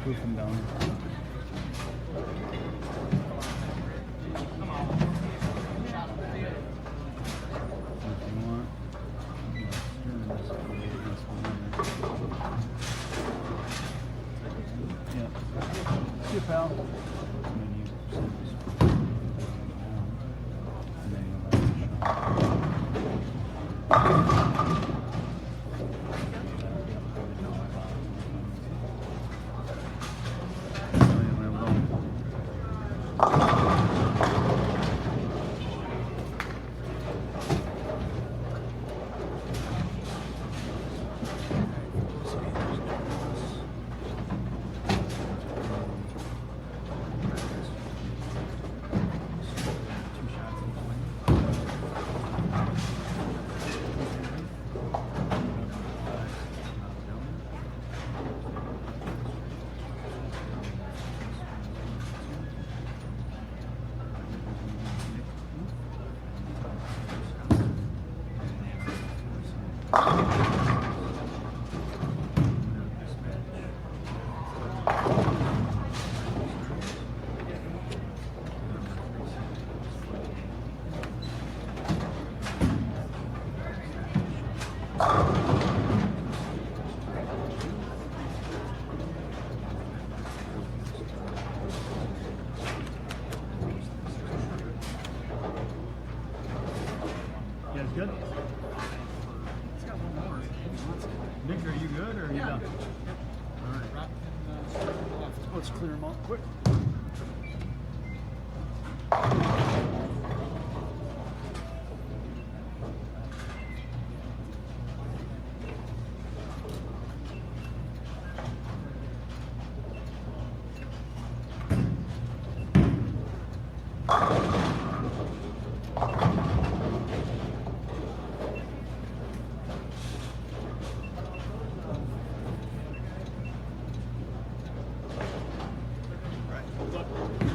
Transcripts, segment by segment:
Plouff him down. See you, pal. You guys good? It's got one more. Nick, are you good or are you done? Yep. All right. Right in the left. Let's clear them out quick. Right.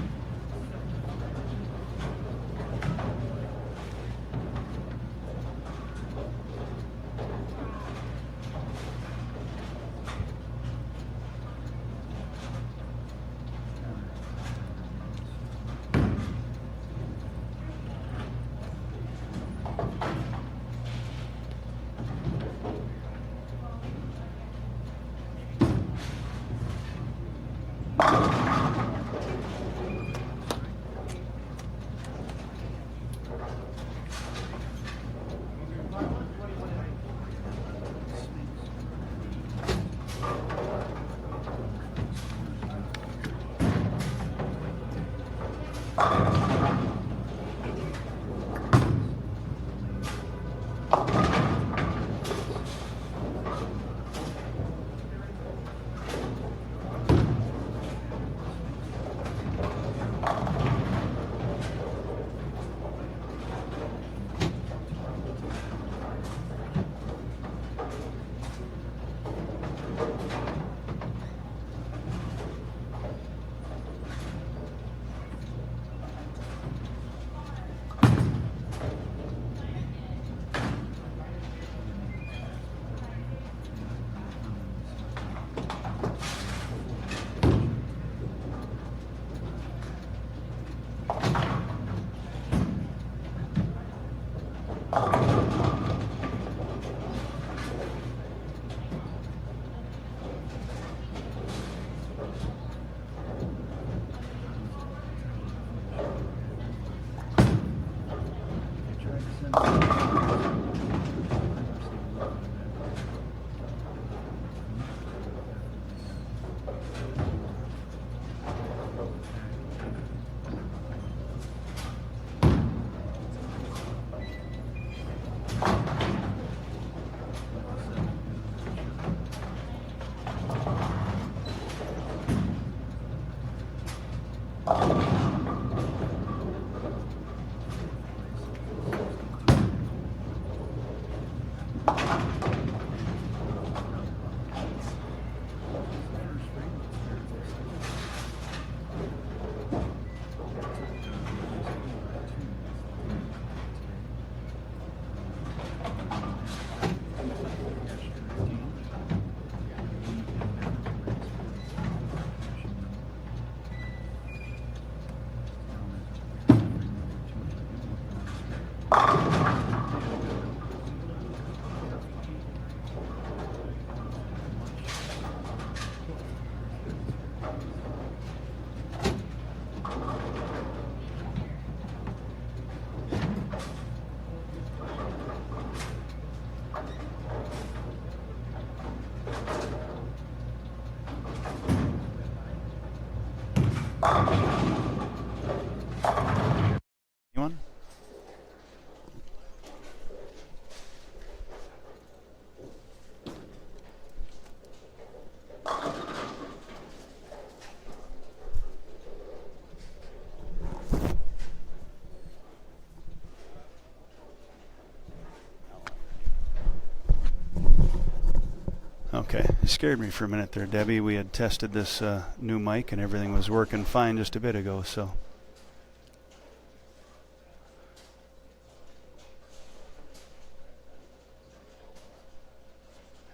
Okay, scared me for a minute there, Debbie. We had tested this new mic and everything was working fine just a bit ago, so.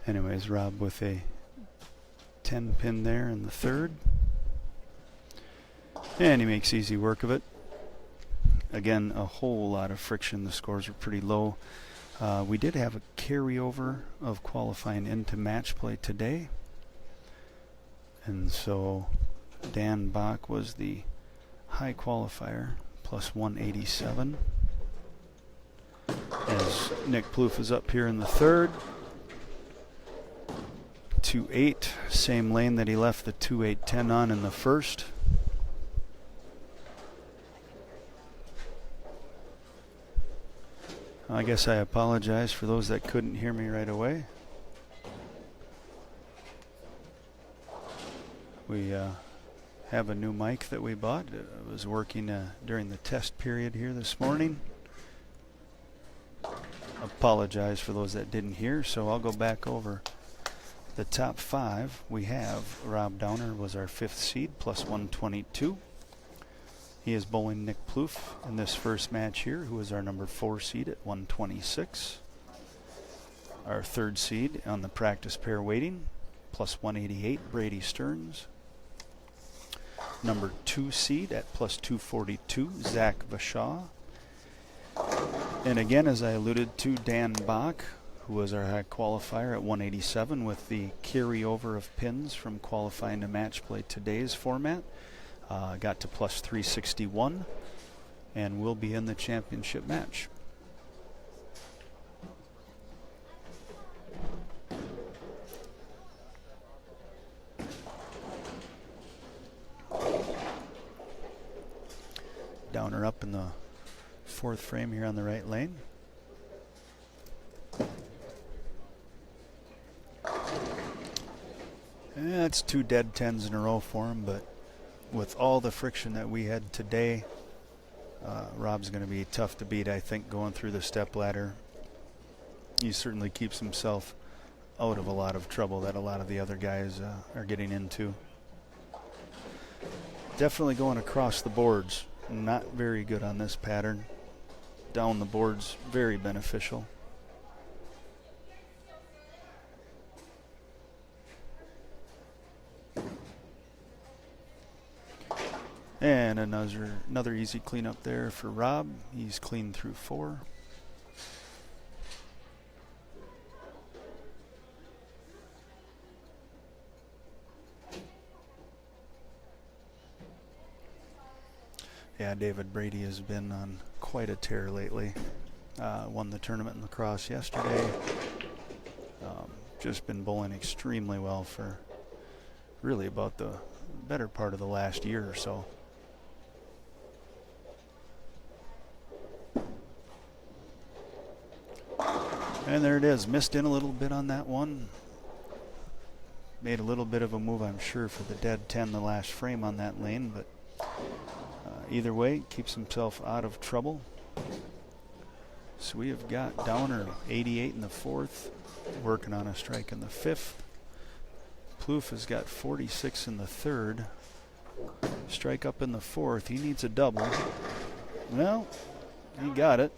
Anyways, Rob with a 10 pin there in the third. And he makes easy work of it. Again, a whole lot of friction. The scores were pretty low. We did have a carryover of qualifying into match play today. And so Dan Bock was the high qualifier, plus 187. As Nick Plouff is up here in the third. 2.8, same lane that he left the 2.810 on in the first. I guess I apologize for those that couldn't hear me right away. We have a new mic that we bought. It was working during the test period here this morning. Apologize for those that didn't hear, so I'll go back over the top 5. We have Rob Downer was our 5th seed, plus 122. He is bowling Nick Plouff in this first match here, who is our number 4 seed at 126. Our 3rd seed on the practice pair waiting, plus 188, Brady Stearns. Number 2 seed at plus 242, Zac Vashaw. And again, as I alluded to, Dan Bock, who was our high qualifier at 187 with the carryover of pins from qualifying to match play today's format. Got to plus 361 and will be in the championship match. Downer up in the 4th frame here on the right lane. That's 2 dead 10s in a row for him, but with all the friction that we had today, Rob's going to be tough to beat, I think, going through the step ladder. He certainly keeps himself out of a lot of trouble that a lot of the other guys are getting into. Definitely going across the boards, not very good on this pattern. Down the boards, very beneficial. And another easy cleanup there for Rob. He's clean through 4. Yeah, David Brady has been on quite a tear lately. Won the tournament in lacrosse yesterday. Just been bowling extremely well for really about the better part of the last year or so. And there it is. Missed in a little bit on that one. Made a little bit of a move, I'm sure, for the dead 10 the last frame on that lane. But either way, keeps himself out of trouble. So we have got Downer 88 in the 4th. Working on a strike in the 5th. Plouff has got 46 in the 3rd. Strike up in the 4th. He needs a double. Well, he got it.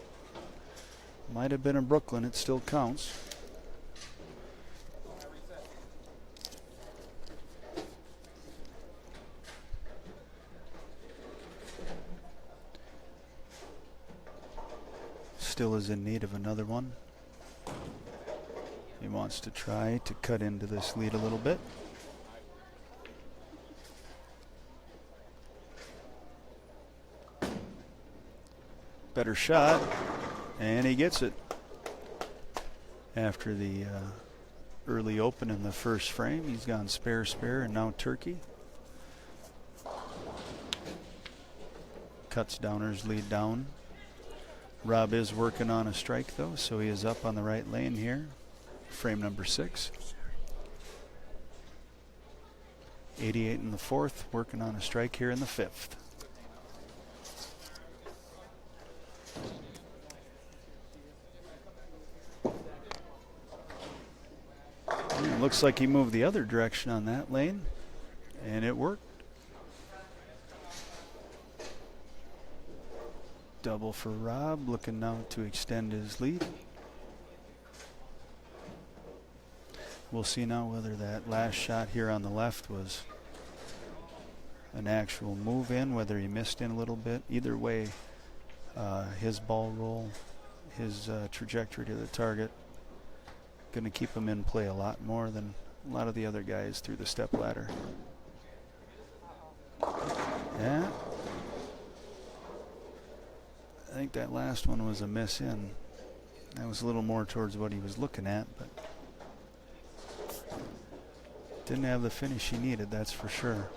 Might have been in Brooklyn. It still counts. Still is in need of another one. He wants to try to cut into this lead a little bit. Better shot. And he gets it. After the early open in the first frame, he's gone spare, and now turkey. Cuts Downer's lead down. Rob is working on a strike, though, so he is up on the right lane here. Frame number 6. 88 in the 4th, working on a strike here in the 5th. looks like he moved the other direction on that lane, and it worked. Double for Rob, looking now to extend his lead. We'll see now whether that last shot here on the left was an actual move in, whether he missed in a little bit. Either way, his ball roll, his trajectory to the target, going to keep him in play a lot more than a lot of the other guys through the step ladder. Yeah. I think that last one was a miss in. That was a little more towards what he was looking at, but didn't have the finish he needed, that's for sure.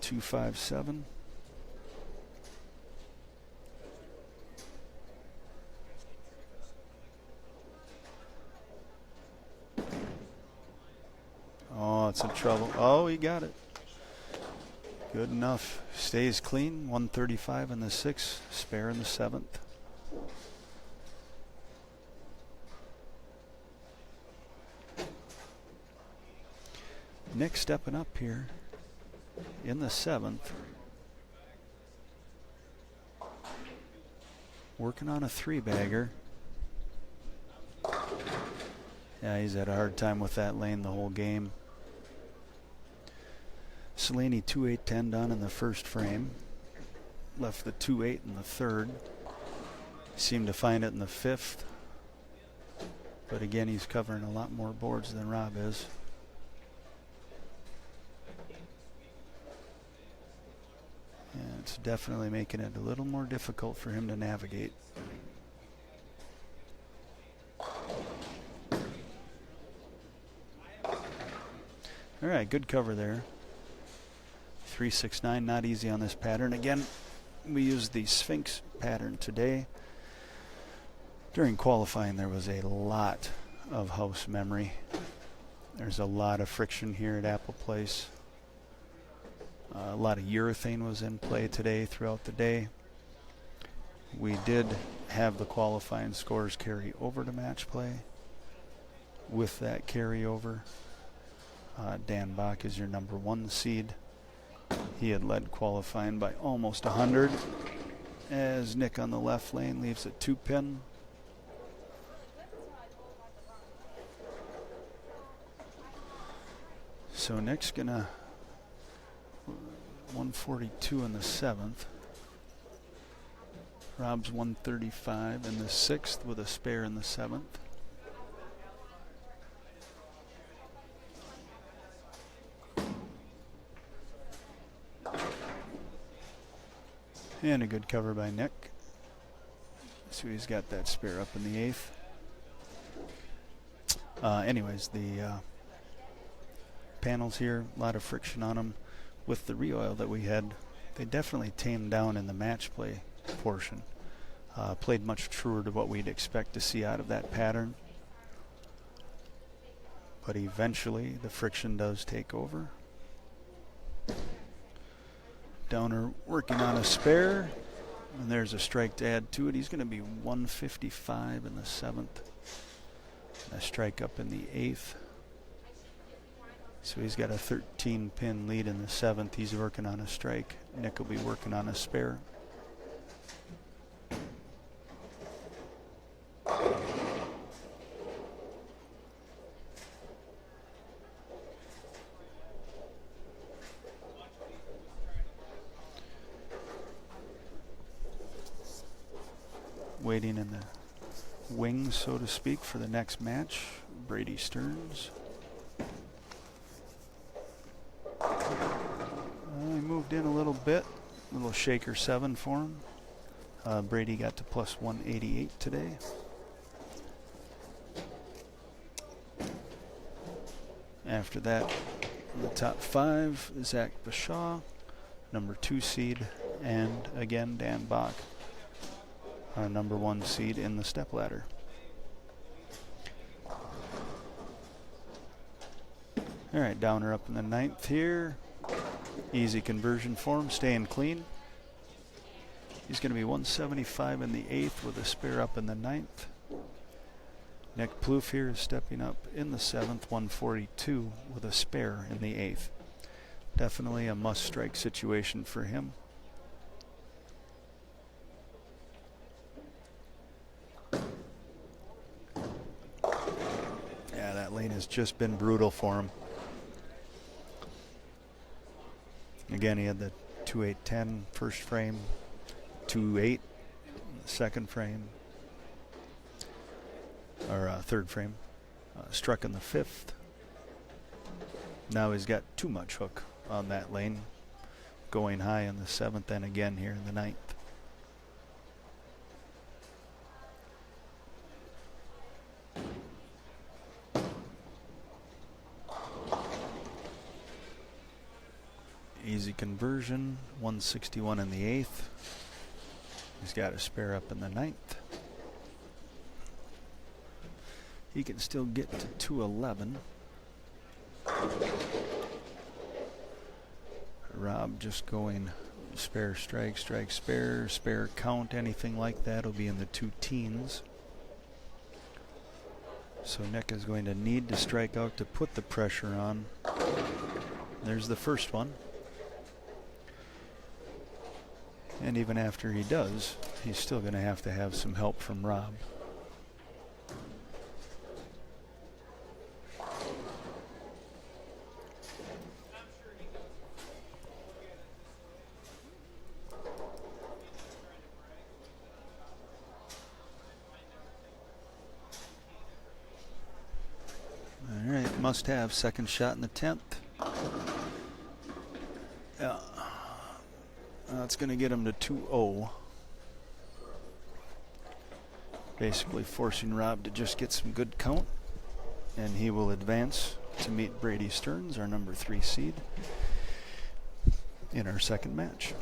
.257. Oh, it's in trouble. Oh, he got it. Good enough. Stays clean. 135 in the 6th, spare in the 7th. Nick stepping up here in the 7th. Working on a 3-bagger. Yeah, he's had a hard time with that lane the whole game. Selene 2-8-10 done in the first frame. Left the 2-8 in the 3rd. Seemed to find it in the 5th. But again, he's covering a lot more boards than Rob is. And it's definitely making it a little more difficult for him to navigate. All right, good cover there. 369, not easy on this pattern. Again, we used the Sphinx pattern today. During qualifying, there was a lot of house memory. There's a lot of friction here at Apple Place. A lot of urethane was in play today throughout the day. We did have the qualifying scores carry over to match play. With that carryover, Dan Bock is your number 1 seed. He had led qualifying by almost 100, as Nick on the left lane leaves a 2-pin. So Nick's gonna 142 in the 7th. Rob's 135 in the 6th with a spare in the 7th. And a good cover by Nick. So he's got that spare up in the 8th. Anyways, the panels here, a lot of friction on them. With the re-oil that we had, they definitely tamed down in the match play portion. Played much truer to what we'd expect to see out of that pattern. But eventually the friction does take over. Downer working on a spare, and there's a strike to add to it. He's going to be 155 in the 7th, and a strike up in the 8th. So he's got a 13-pin lead in the 7th. He's working on a strike. Nick will be working on a spare. Waiting in the wings, so to speak, for the next match, Brady Stearns. He moved in a little bit, little shaker 7 for him. Brady got to plus 188 today. After that, in the top 5, Zac Vashaw, number 2 seed, and again Dan Bock, our number 1 seed in the stepladder. All right, Downer up in the 9th here. Easy conversion for him, staying clean. He's going to be 175 in the 8th with a spare up in the 9th. Nick Plouff here is stepping up in the 7th, 142 with a spare in the 8th. Definitely a must-strike situation for him. Yeah, that lane has just been brutal for him. Again, he had the 2.810 first frame, 2.8 second frame, or third frame. Struck in the 5th. Now he's got too much hook on that lane, going high in the 7th and again here in the 9th. Easy conversion, 161 in the 8th. He's got a spare up in the 9th. He can still get to 211. Rob just going spare, strike, strike, spare, spare count, anything like that will be in the 2 teens. So Nick is going to need to strike out to put the pressure on. There's the first one. And even after he does, he's still going to have some help from Rob. All right, must have second shot in the 10th. Yeah. That's going to get him to 2-0. Basically forcing Rob to just get some good count. And he will advance to meet Brady Stearns, our number 3 seed, in our second match.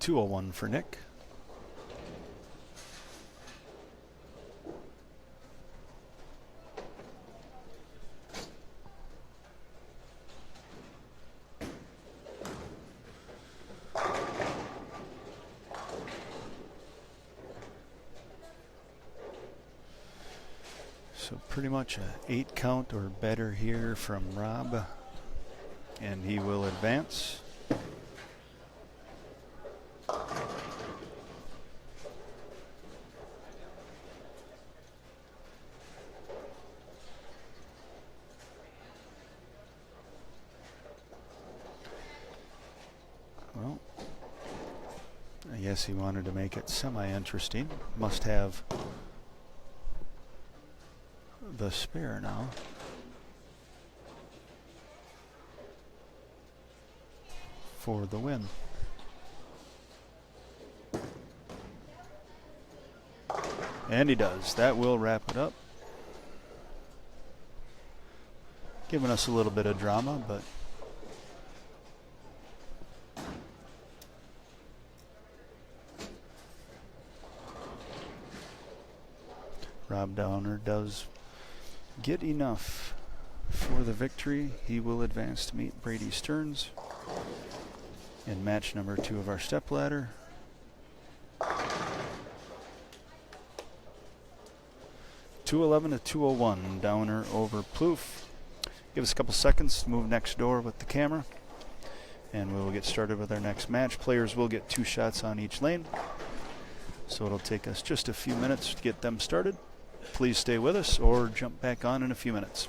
$201 for Nick. So pretty much a 8 count or better here from Rob, and he will advance. Well, I guess he wanted to make it semi-interesting. Must have the spare now. For the win. And he does. That will wrap it up. Giving us a little bit of drama, but Rob Downer does get enough for the victory. He will advance to meet Brady Stearns in match number 2 of our stepladder. $211 to $201, Downer over Plouff. Give us a couple seconds to move next door with the camera, and we will get started with our next match. Players will get 2 shots on each lane, so it'll take us just a few minutes to get them started. Please stay with us or jump back on in a few minutes.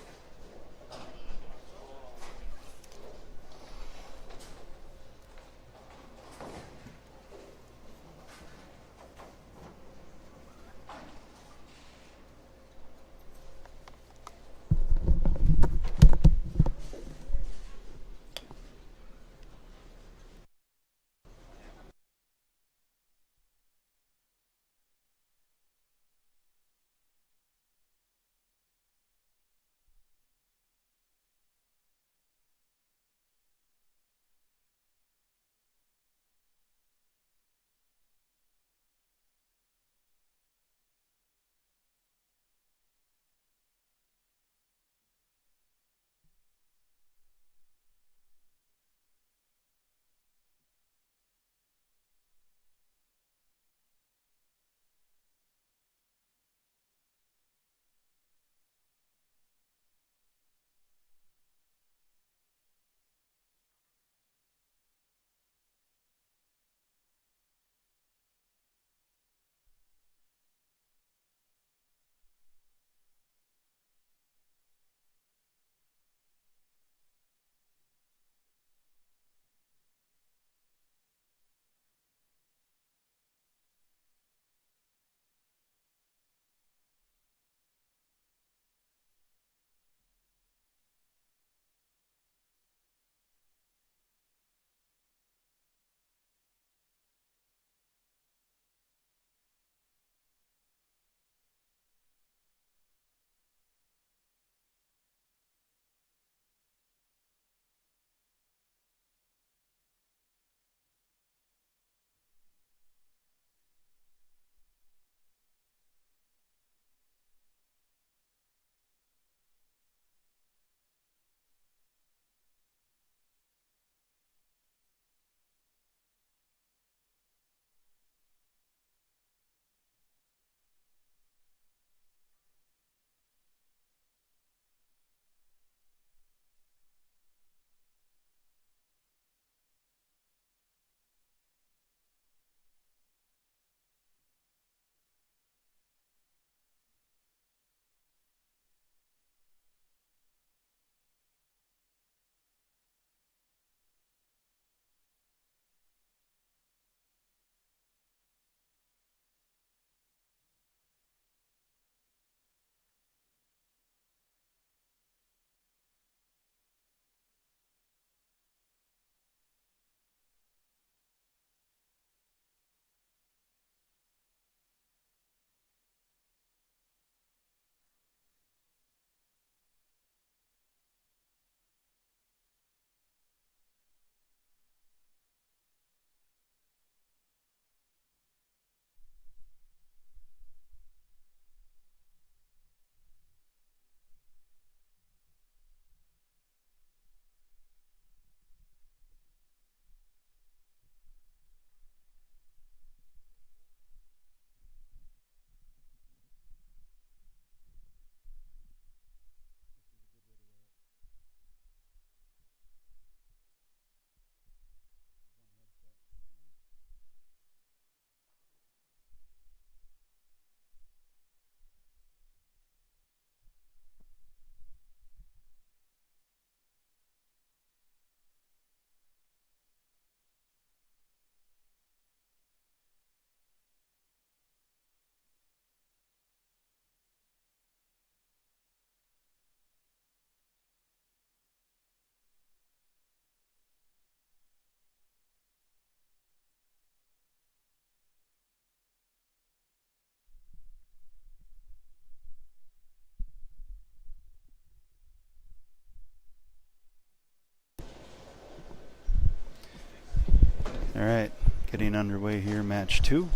All right, getting underway here, match 2.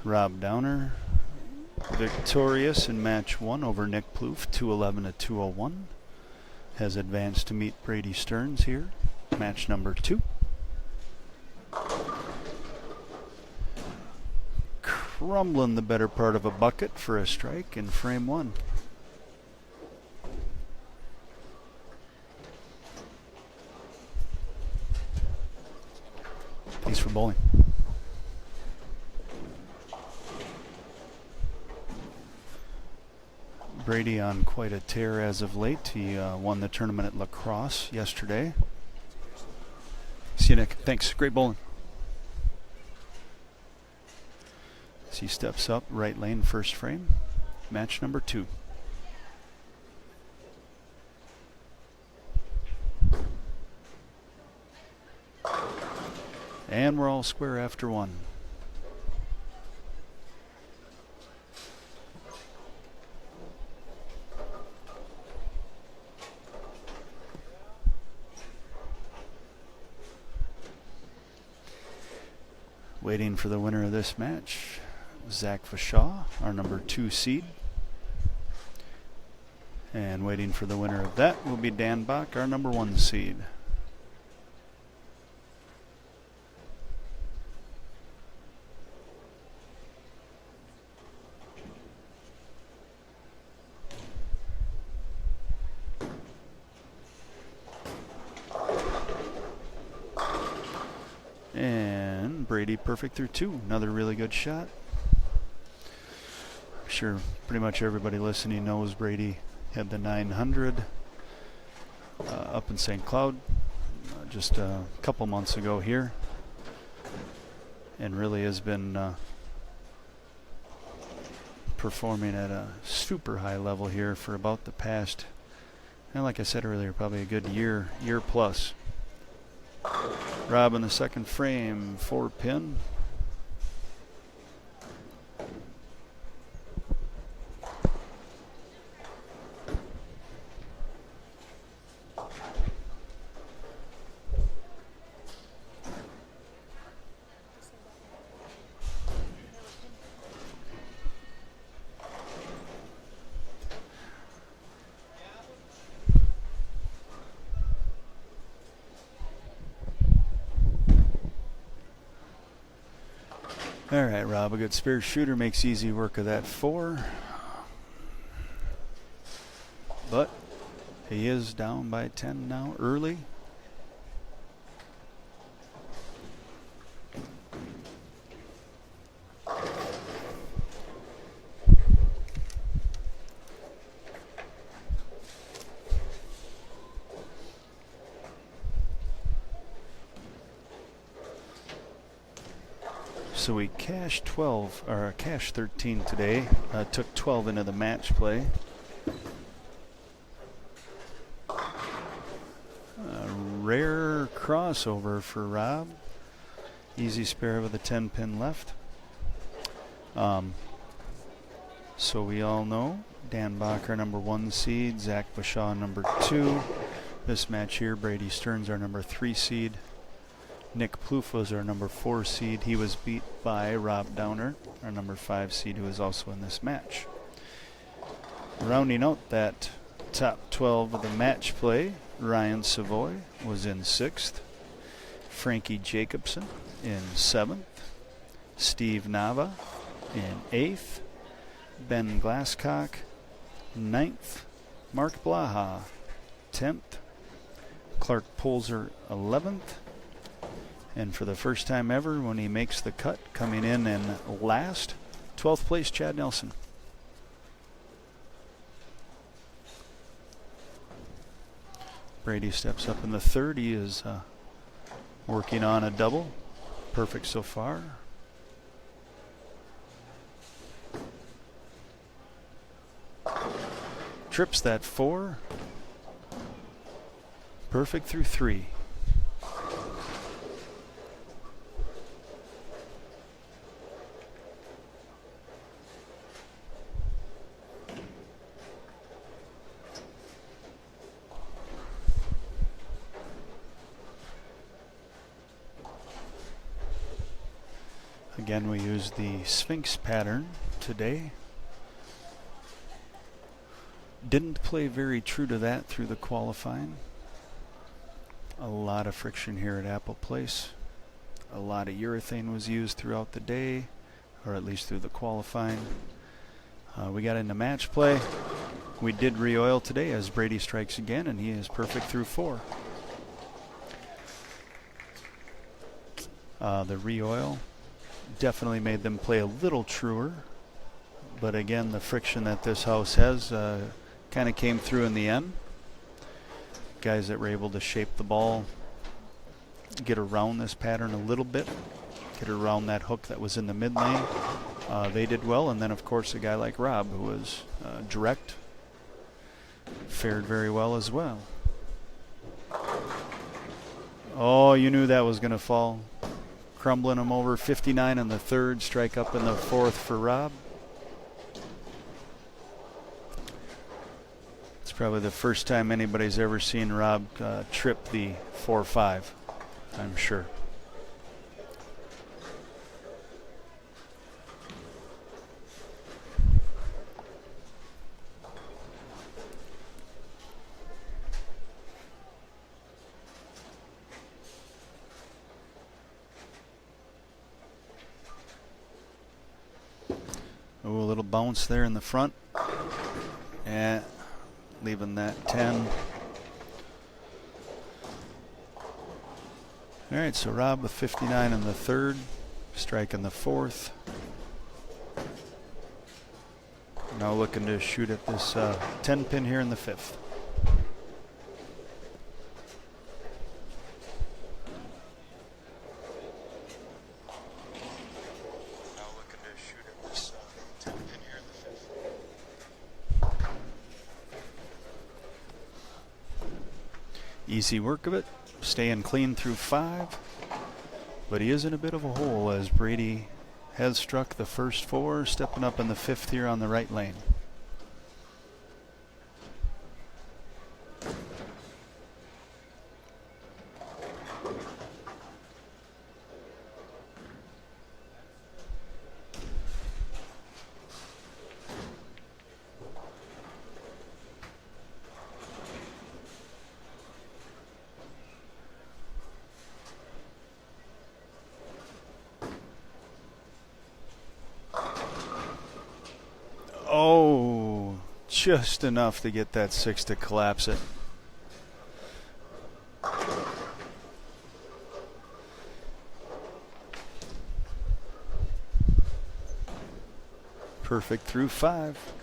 Rob Downer victorious in match 1 over Nick Plouff, 211 to 201. Has advanced to meet Brady Stearns here, match number 2. Crumbling the better part of a bucket for a strike in frame 1. Piece for bowling. Brady on quite a tear as of late. He won the tournament at lacrosse yesterday. See you, Nick. Thanks. Great bowling. As he steps up, right lane, first frame. Match number 2. And we're all square after 1. Waiting for the winner of this match, Zac Vashaw, our number 2 seed. And waiting for the winner of that will be Dan Bock, our number 1 seed. And Brady perfect through 2. Another really good shot. I'm sure pretty much everybody listening knows Brady had the 900 up in St. Cloud just a couple months ago here. And really has been performing at a super high level here for about the past, and like I said earlier, probably a good year plus. Rob in the second frame, 4 pin. All right, Rob, a good spare shooter makes easy work of that 4. But he is down by 10 now, early. So we cashed 12, or cashed 13 today. Took 12 into the match play. Rare crossover for Rob. Easy spare with a 10 pin left. So we all know Dan Bock, our number 1 seed, Zac Vashaw, number 2. This match here, Brady Stearns, our number 3 seed. Nick Plouff was our number 4 seed. He was beat by Rob Downer, our number 5 seed, who was also in this match. Rounding out that top 12 of the match play, Ryan Savoy was in 6th. Frankie Jacobson in 7th. Steve Nava in 8th. Ben Glasscock, 9th. Mark Blaha, 10th. Clark Polzer, 11th. And for the first time ever, when he makes the cut, coming in last, 12th place, Chad Nelson. Brady steps up in the 3rd. He is working on a double. Perfect so far. Trips that 4. Perfect through 3. Again, we use the Sphinx pattern today. Didn't play very true to that through the qualifying. A lot of friction here at Apple Place. A lot of urethane was used throughout the day, or at least through the qualifying. We got into match play. We did re-oil today as Brady strikes again, and he is perfect through 4. The re-oil definitely made them play a little truer, but again, the friction that this house has kind of came through in the end. Guys that were able to shape the ball, get around this pattern a little bit, get around that hook that was in the mid lane, they did well. And then of course a guy like Rob, who was direct, fared very well as well. Oh, you knew that was going to fall. Crumbling him over. 59 in the third, strike up in the fourth for Rob. It's probably the first time anybody's ever seen Rob trip the 4-5, I'm sure. Oh, a little bounce there in the front. And leaving that 10. All right, so Rob with 59 in the third, strike in the fourth. Now looking to shoot at this 10 pin here in the fifth. Easy work of it, staying clean through 5, but he is in a bit of a hole as Brady has struck the first 4, stepping up in the 5th here on the right lane. Oh, just enough to get that 6 to collapse it. Perfect through 5.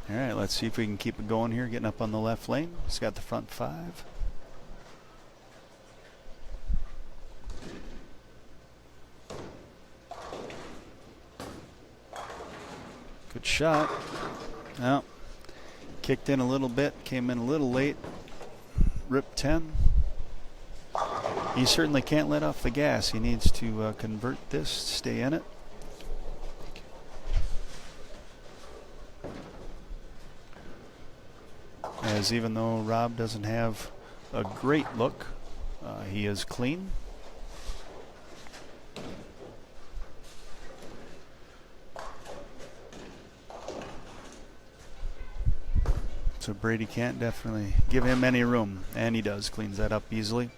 All right, let's see if we can keep it going here, getting up on the left lane. He's got the front 5. Good shot. Well, kicked in a little bit, came in a little late. Rip 10. He certainly can't let off the gas. He needs to convert this, stay in it. As even though Rob doesn't have a great look, he is clean. So Brady can't definitely give him any room, and he does. Cleans that up easily.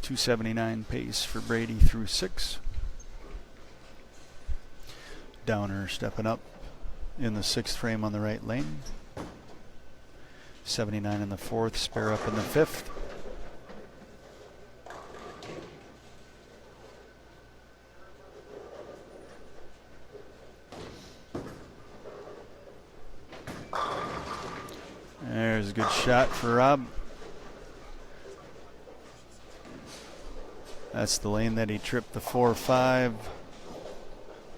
279 pace for Brady through 6. Downer stepping up in the 6th frame on the right lane. 79 in the 4th, spare up in the 5th. There's a good shot for Rob. That's the lane that he tripped the 4-5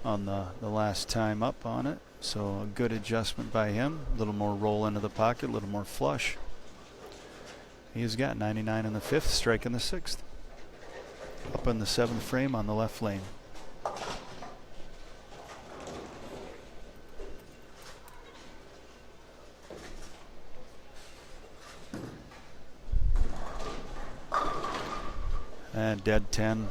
on the last time up on it. So a good adjustment by him. A little more roll into the pocket, a little more flush. He's got 99 in the 5th, strike in the 6th. Up in the 7th frame on the left lane. Dead 10.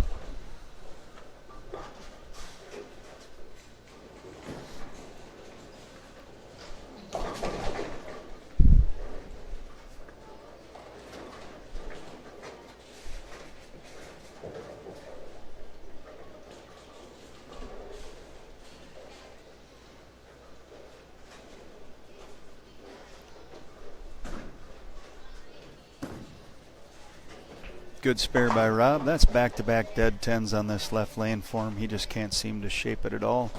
Good spare by Rob. That's back-to-back dead 10s on this left lane for him. He just can't seem to shape it at all.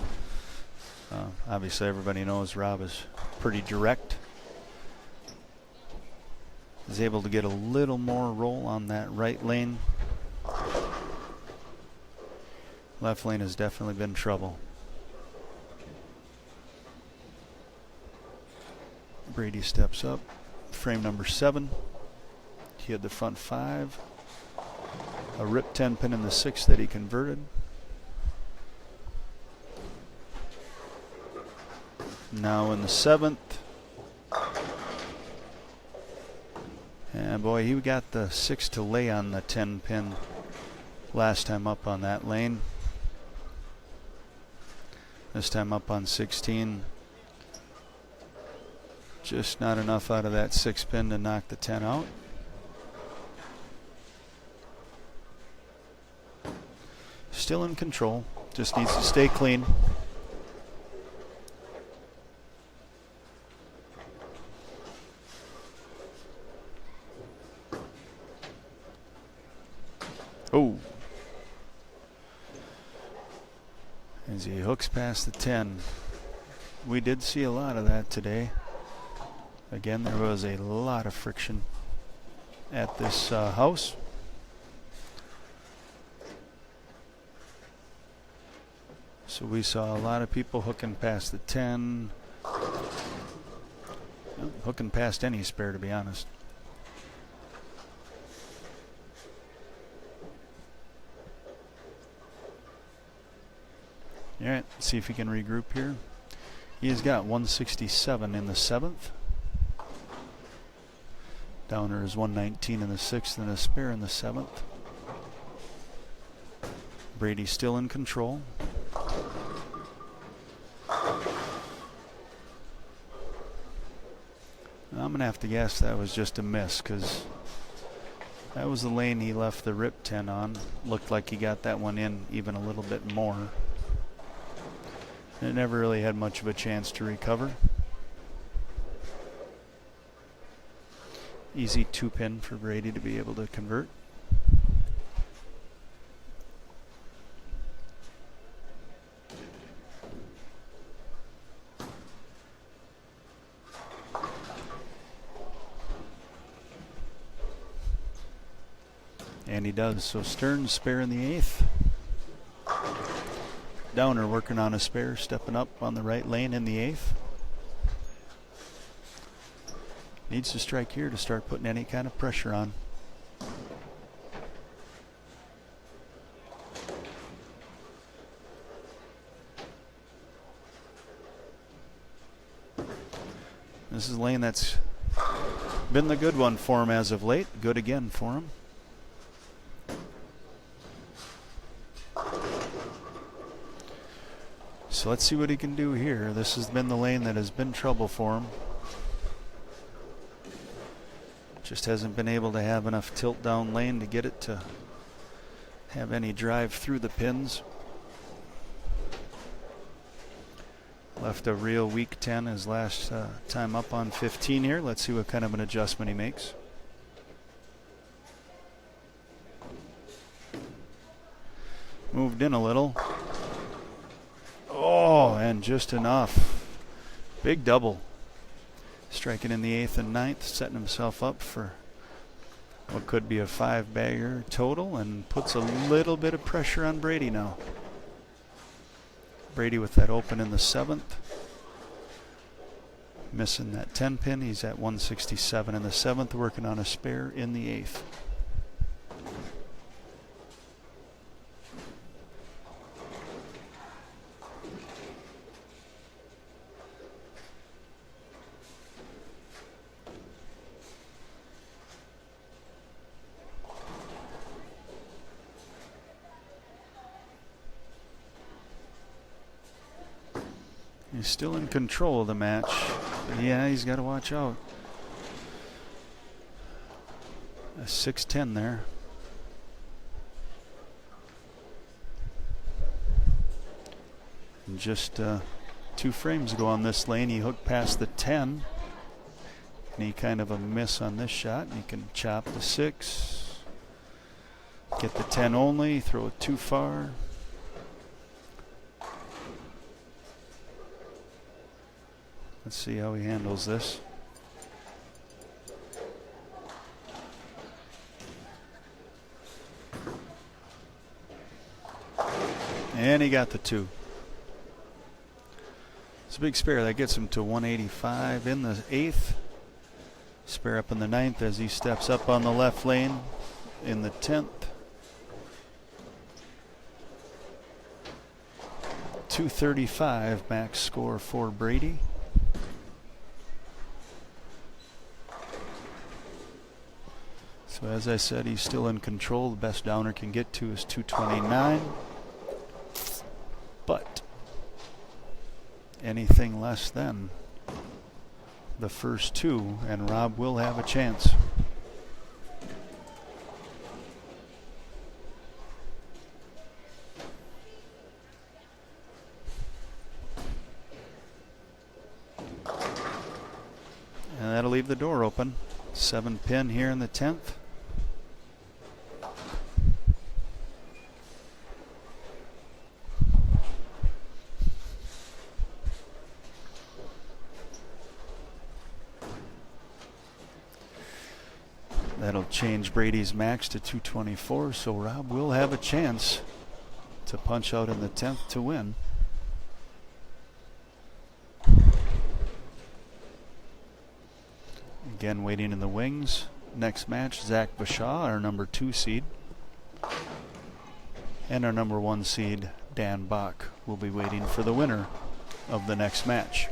Obviously, everybody knows Rob is pretty direct. He's able to get a little more roll on that right lane. Left lane has definitely been trouble. Brady steps up. Frame number 7. He had the front 5. A rip 10 pin in the 6 that he converted. Now in the 7th. And boy, he got the 6 to lay on the 10 pin last time up on that lane. This time up on 16. Just not enough out of that 6 pin to knock the 10 out. Still in control, just needs to stay clean. Oh. As he hooks past the 10. We did see a lot of that today. Again, there was a lot of friction at this house. So we saw a lot of people hooking past the 10. Well, hooking past any spare, to be honest. All right, see if he can regroup here. He has got 167 in the 7th. Downer is 119 in the 6th and a spare in the 7th. Brady still in control. I'm going to have to guess that was just a miss, because that was the lane he left the rip 10 on. Looked like he got that one in even a little bit more. It never really had much of a chance to recover. Easy 2 pin for Brady to be able to convert. And he does. So Stearns spare in the 8th. Downer working on a spare, stepping up on the right lane in the 8th. Needs to strike here to start putting any kind of pressure on. This is a lane that's been the good one for him as of late. Good again for him. So let's see what he can do here. This has been the lane that has been trouble for him. Just hasn't been able to have enough tilt down lane to get it to have any drive through the pins. Left a real weak 10 his last time up on 15 here. Let's see what kind of an adjustment he makes. Moved in a little. Oh, and just enough. Big double. Striking in the 8th and 9th, setting himself up for what could be a 5-bagger total, and puts a little bit of pressure on Brady now. Brady with that open in the 7th. Missing that 10 pin. He's at 167 in the 7th, working on a spare in the 8th. He's still in control of the match. Yeah, he's got to watch out. A 6-10 there. And just 2 frames ago on this lane, he hooked past the 10. Any kind of a miss on this shot, and he can chop the 6. Get the 10 only, throw it too far. Let's see how he handles this. And he got the 2. It's a big spare. That gets him to 185 in the 8th. Spare up in the 9th as he steps up on the left lane in the 10th. 235 max score for Brady. So as I said, he's still in control. The best downer can get to is 229. But anything less than the first 2, and Rob will have a chance. And that'll leave the door open. 7 pin here in the 10th. That'll change Brady's max to 224, so Rob will have a chance to punch out in the 10th to win. Again, waiting in the wings. Next match, Zac Vashaw, our number 2 seed. And our number 1 seed, Dan Bock, will be waiting for the winner of the next match.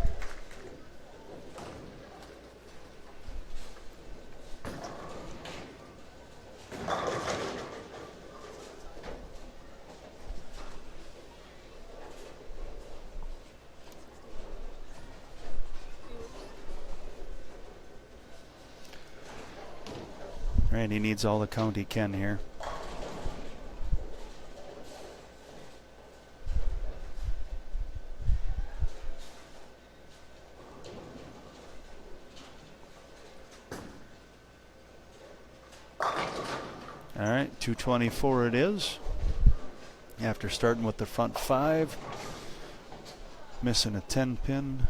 Right, he needs all the count he can here. All right, 224 it is. After starting with the front 5, missing a 10 pin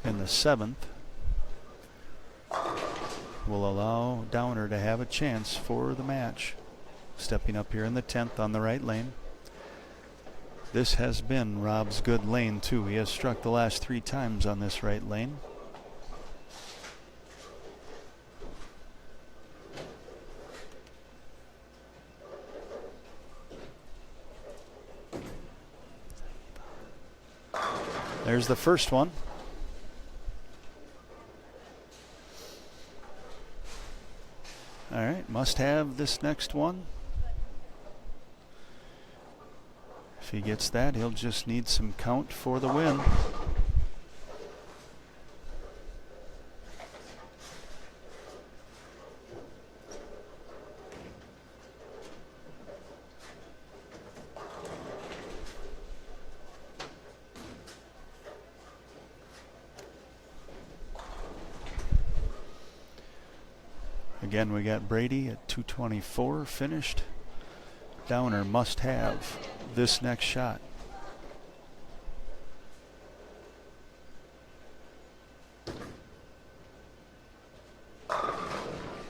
in the 7th. Will allow Downer to have a chance for the match. Stepping up here in the 10th on the right lane. This has been Rob's good lane too. He has struck the last 3 times on this right lane. There's the first one. All right, must have this next one. If he gets that, he'll just need some count for the win. Again, we got Brady at 224 finished. Downer must have this next shot.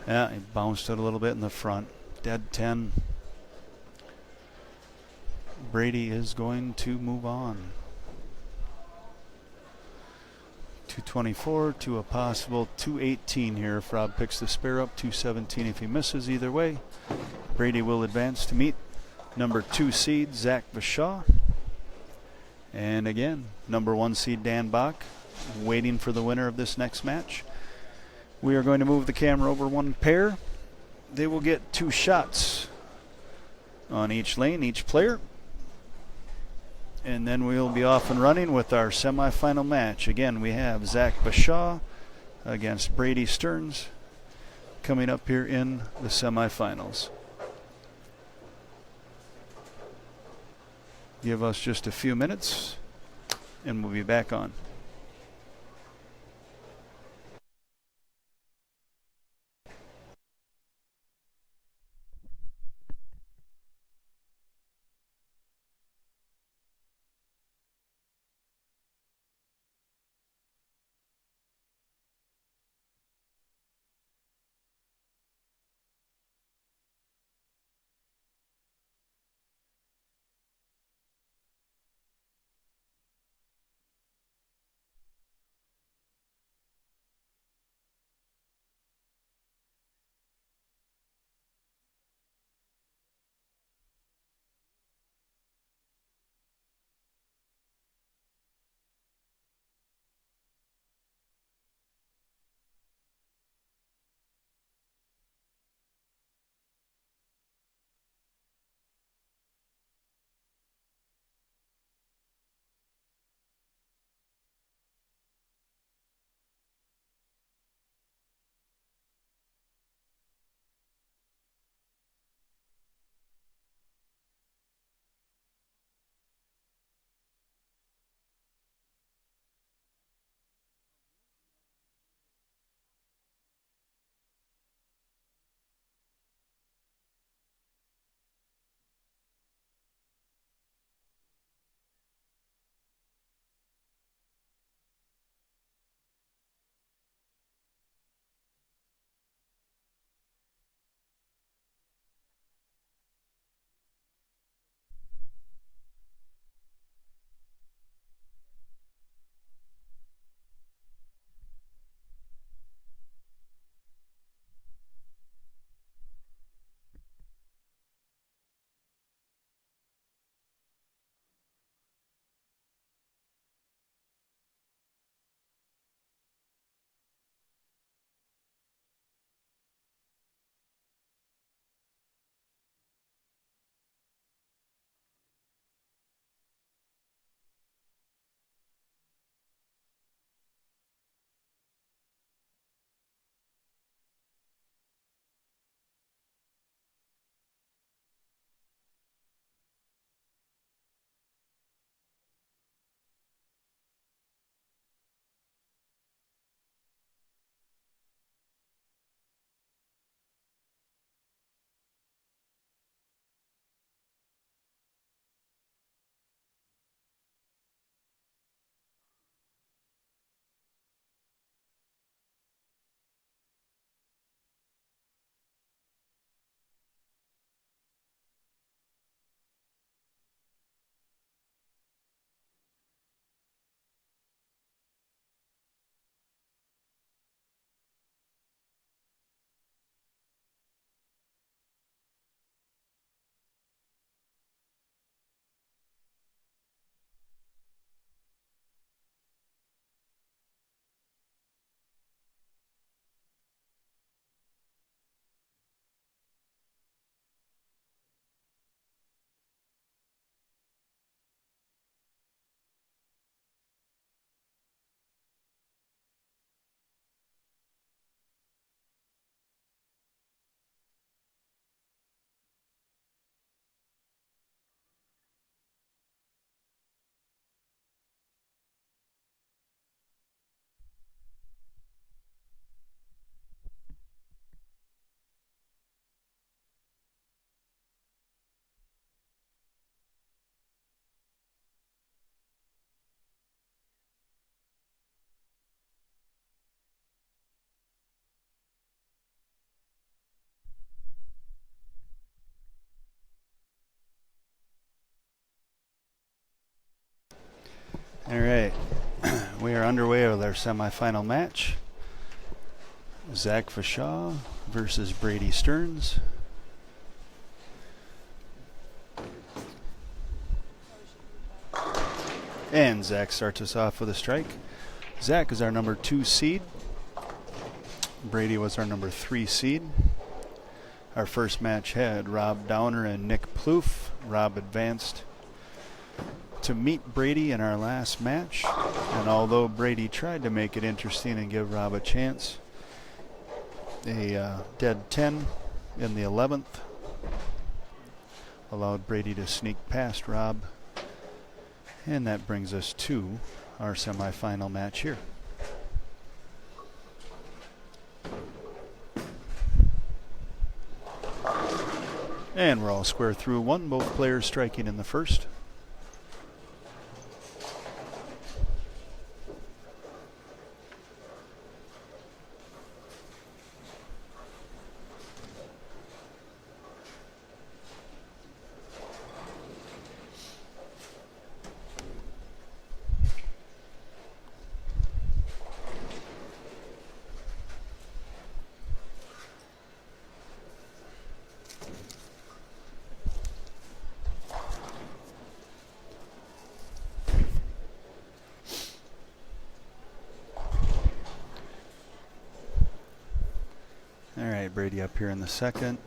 Yeah, he bounced it a little bit in the front. Dead 10. Brady is going to move on. 224 to a possible 218 here if Rob picks the spare up. 217 if he misses. Either way, Brady will advance to meet number 2 seed Zac Vashaw. And again, number 1 seed Dan Bock waiting for the winner of this next match. We are going to move the camera over one pair. They will get 2 shots on each lane, each player. And then we'll be off and running with our semifinal match. Again, we have Zac Vashaw against Brady Stearns coming up here in the semifinals. Give us just a few minutes and we'll be back on. All right, we are underway with our semifinal match. Zac Vashaw versus Brady Stearns. And Zac starts us off with a strike. Zac is our number 2 seed. Brady was our number 3 seed. Our first match had Rob Downer and Nick Plouff. Rob advanced to meet Brady in our last match, and although Brady tried to make it interesting and give Rob a chance, a dead 10 in the 11th allowed Brady to sneak past Rob, and that brings us to our semifinal match here. And we're all square through one, both players striking in the first. Brady up here in the second.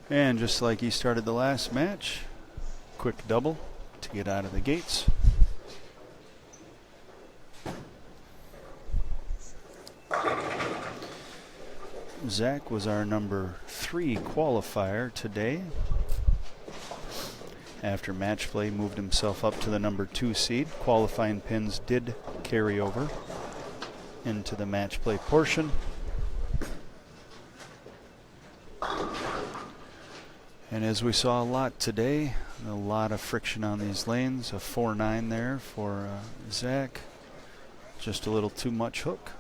And just like he started the last match, quick double to get out of the gates. Zac was our number 3 qualifier today. After match play, moved himself up to the number 2 seed. Qualifying pins did carry over into the match play portion. And as we saw a lot today, a lot of friction on these lanes. A 4-9 there for Zac. Just a little too much hook.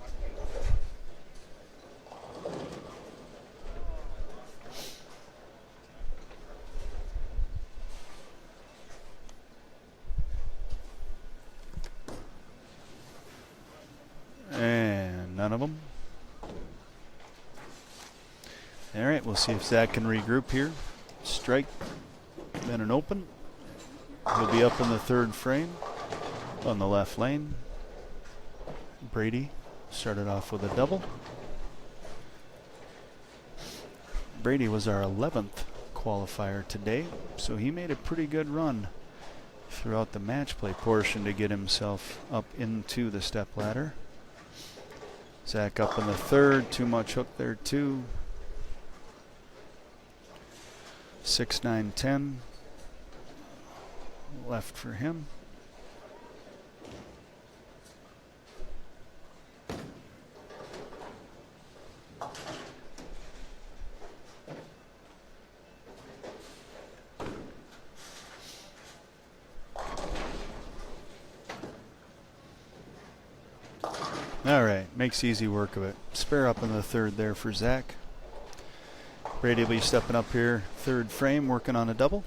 And none of them. All right, we'll see if Zac can regroup here. Strike, then an open. He'll be up in the third frame on the left lane. Brady started off with a double. Brady was our 11th qualifier today, so he made a pretty good run throughout the match play portion to get himself up into the step ladder. Zac up in the third, too much hook there too. 6, 9, 10 left for him. All right, makes easy work of it. Spare up in the third there for Zac. Brady will be stepping up here, third frame, working on a double.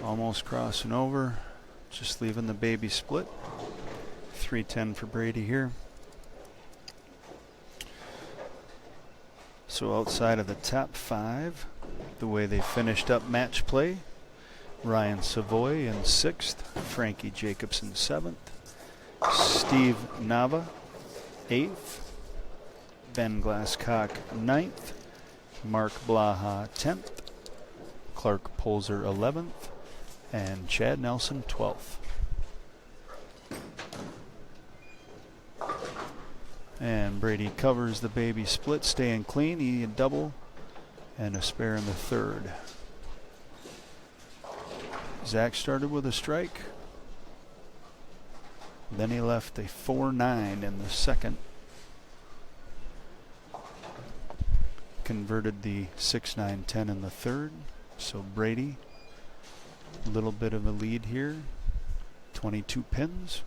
Almost crossing over, just leaving the baby split. 310 for Brady here. So outside of the top 5, the way they finished up match play, Ryan Savoy in 6th, Frankie Jacobson 7th, Steve Nava 8th, Ben Glasscock 9th, Mark Blaha 10th, Clark Polzer 11th, and Chad Nelson 12th. And Brady covers the baby split, staying clean. He a double and a spare in the third. Zac started with a strike. Then he left a 4-9 in the second. Converted the 6-9-10 in the third. So Brady, a little bit of a lead here. 22 pins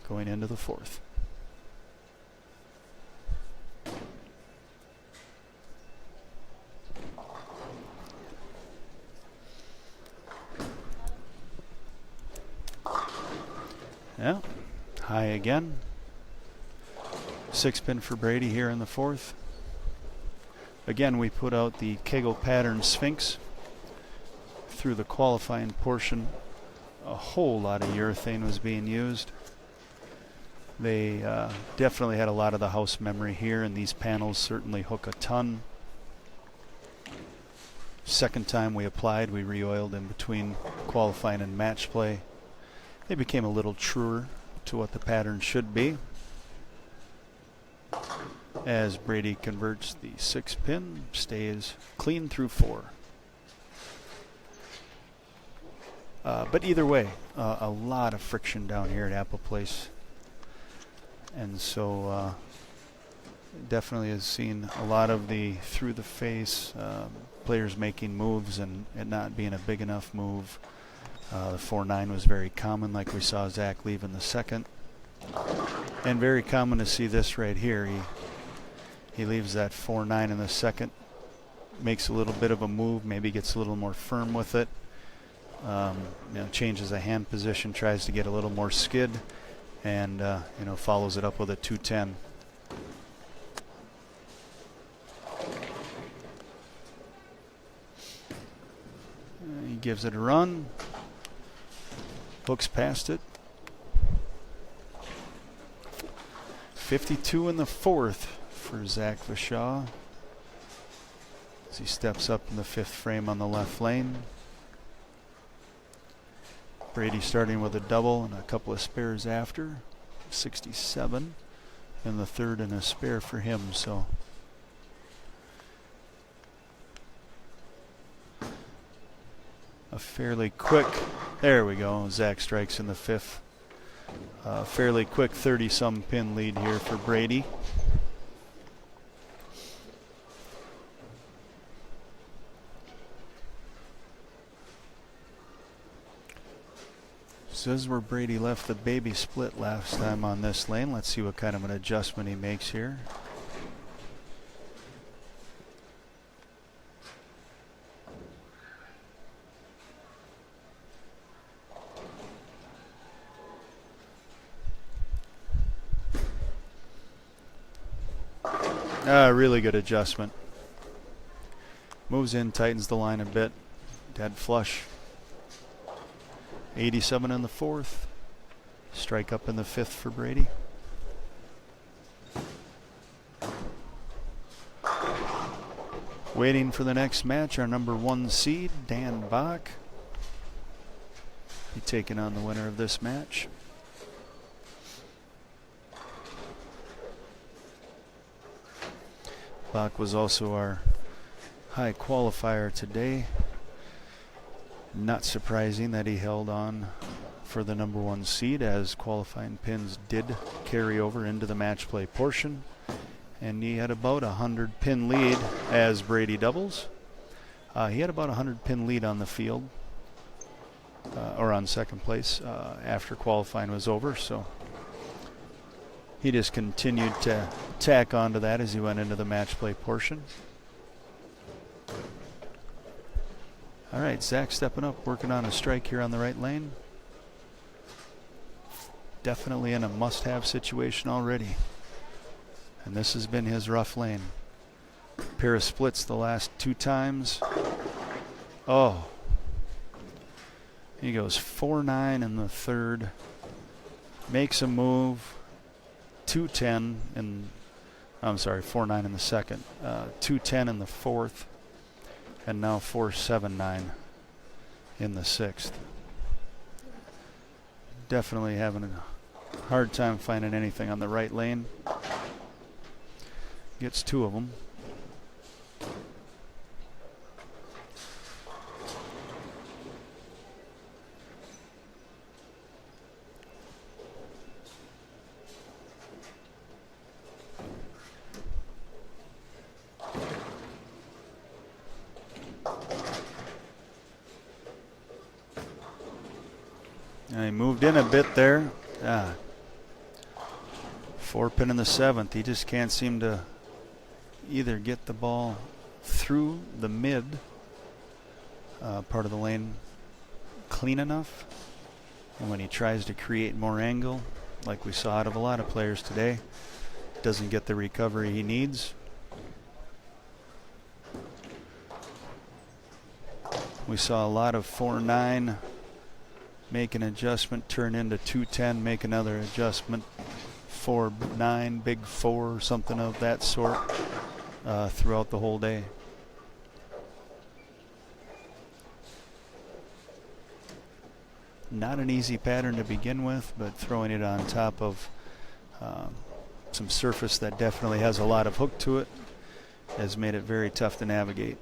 going into the fourth. away again. 6-pin for Brady here in the 4th. Again, we put out the Kegel pattern Sphinx. Through the qualifying portion, a whole lot of urethane was being used. They definitely had a lot of the house memory here, and these panels certainly hook a ton. Second time we applied, we re-oiled in between qualifying and match play. They became a little truer to what the pattern should be. As Brady converts the 6-pin, stays clean through 4. But either way, a lot of friction down here at Apple Place. And so definitely has seen a lot of the through the face, players making moves and it not being a big enough move. The 4-9 was very common, like we saw Zac leave in the 2nd. And very common to see this right here. He leaves that 4-9 in the 2nd, makes a little bit of a move, maybe gets a little more firm with it. Changes the hand position, tries to get a little more skid, and follows it up with a 2-10. He gives it a run, hooks past it. 52 in the 4th for Zac Vashaw as he steps up in the 5th frame on the left lane. Brady starting with a double and a couple of spares after. 67 in the 3rd and a spare for him. So a fairly quick, there we go, Zac strikes in the 5th. Fairly quick 30-some pin lead here for Brady. This is where Brady left the baby split last time on this lane. Let's see what kind of an adjustment he makes here. Really good adjustment. Moves in, tightens the line a bit. Dead flush. 87 in the 4th. Strike up in the 5th for Brady. Waiting for the next match, our number 1 seed, Dan Bock. Be taking on the winner of this match. Bock was also our high qualifier today. Not surprising that he held on for the number 1 seed, as qualifying pins did carry over into the match play portion. And he had about a 100 pin lead as Brady doubles. He had about a 100 pin lead on the field, or on 2nd place after qualifying was over. So he just continued to tack onto that as he went into the match play portion. All right, Zac stepping up, working on a strike here on the right lane. Definitely in a must-have situation already. And this has been his rough lane. Pair of splits the last 2 times. Oh. He goes 4-9 in the 3rd. Makes a move. 2-10 in, I'm sorry, 4-9 in the 2nd. 2-10 in the 4th. And now 4-7-9 in the 6th. Definitely having a hard time finding anything on the right lane. Gets 2 of them. And he moved in a bit there. 4-pin in the 7th. He just can't seem to either get the ball through the mid part of the lane clean enough, and when he tries to create more angle, like we saw out of a lot of players today. Doesn't get the recovery he needs. We saw a lot of 4-9, make an adjustment, turn into 2-10, make another adjustment, 4-9, big 4, something of that sort throughout the whole day. Not an easy pattern to begin with, but throwing it on top of some surface that definitely has a lot of hook to it has made it very tough to navigate.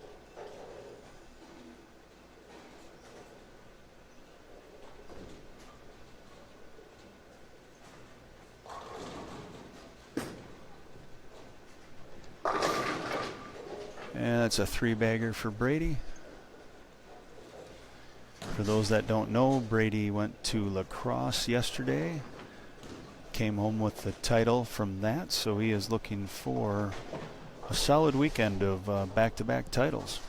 And that's a 3-bagger for Brady. For those that don't know, Brady went to lacrosse yesterday. Came home with the title from that, so he is looking for a solid weekend of back-to-back titles.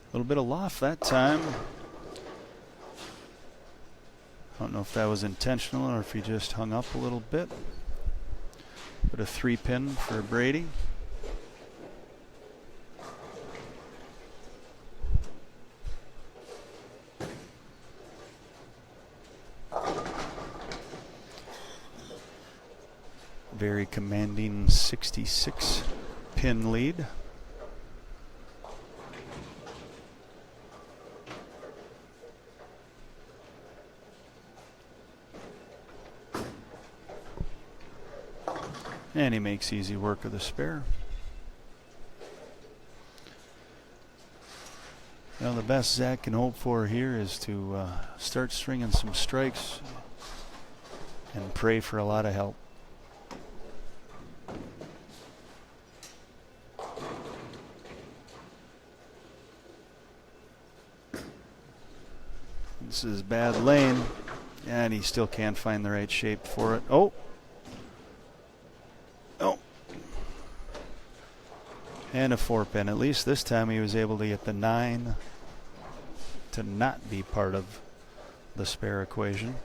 A little bit of loft that time. I don't know if that was intentional or if he just hung up a little bit. But a 3-pin for Brady. Very commanding 66-pin lead. And he makes easy work of the spare. You know, the best Zac can hope for here is to start stringing some strikes and pray for a lot of help. This is bad lane, and he still can't find the right shape for it. Oh! And a 4-pin. At least this time he was able to get the 9 to not be part of the spare equation.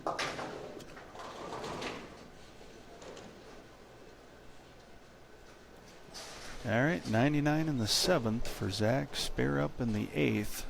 All right, 99 in the 7th for Zac. Spare up in the 8th.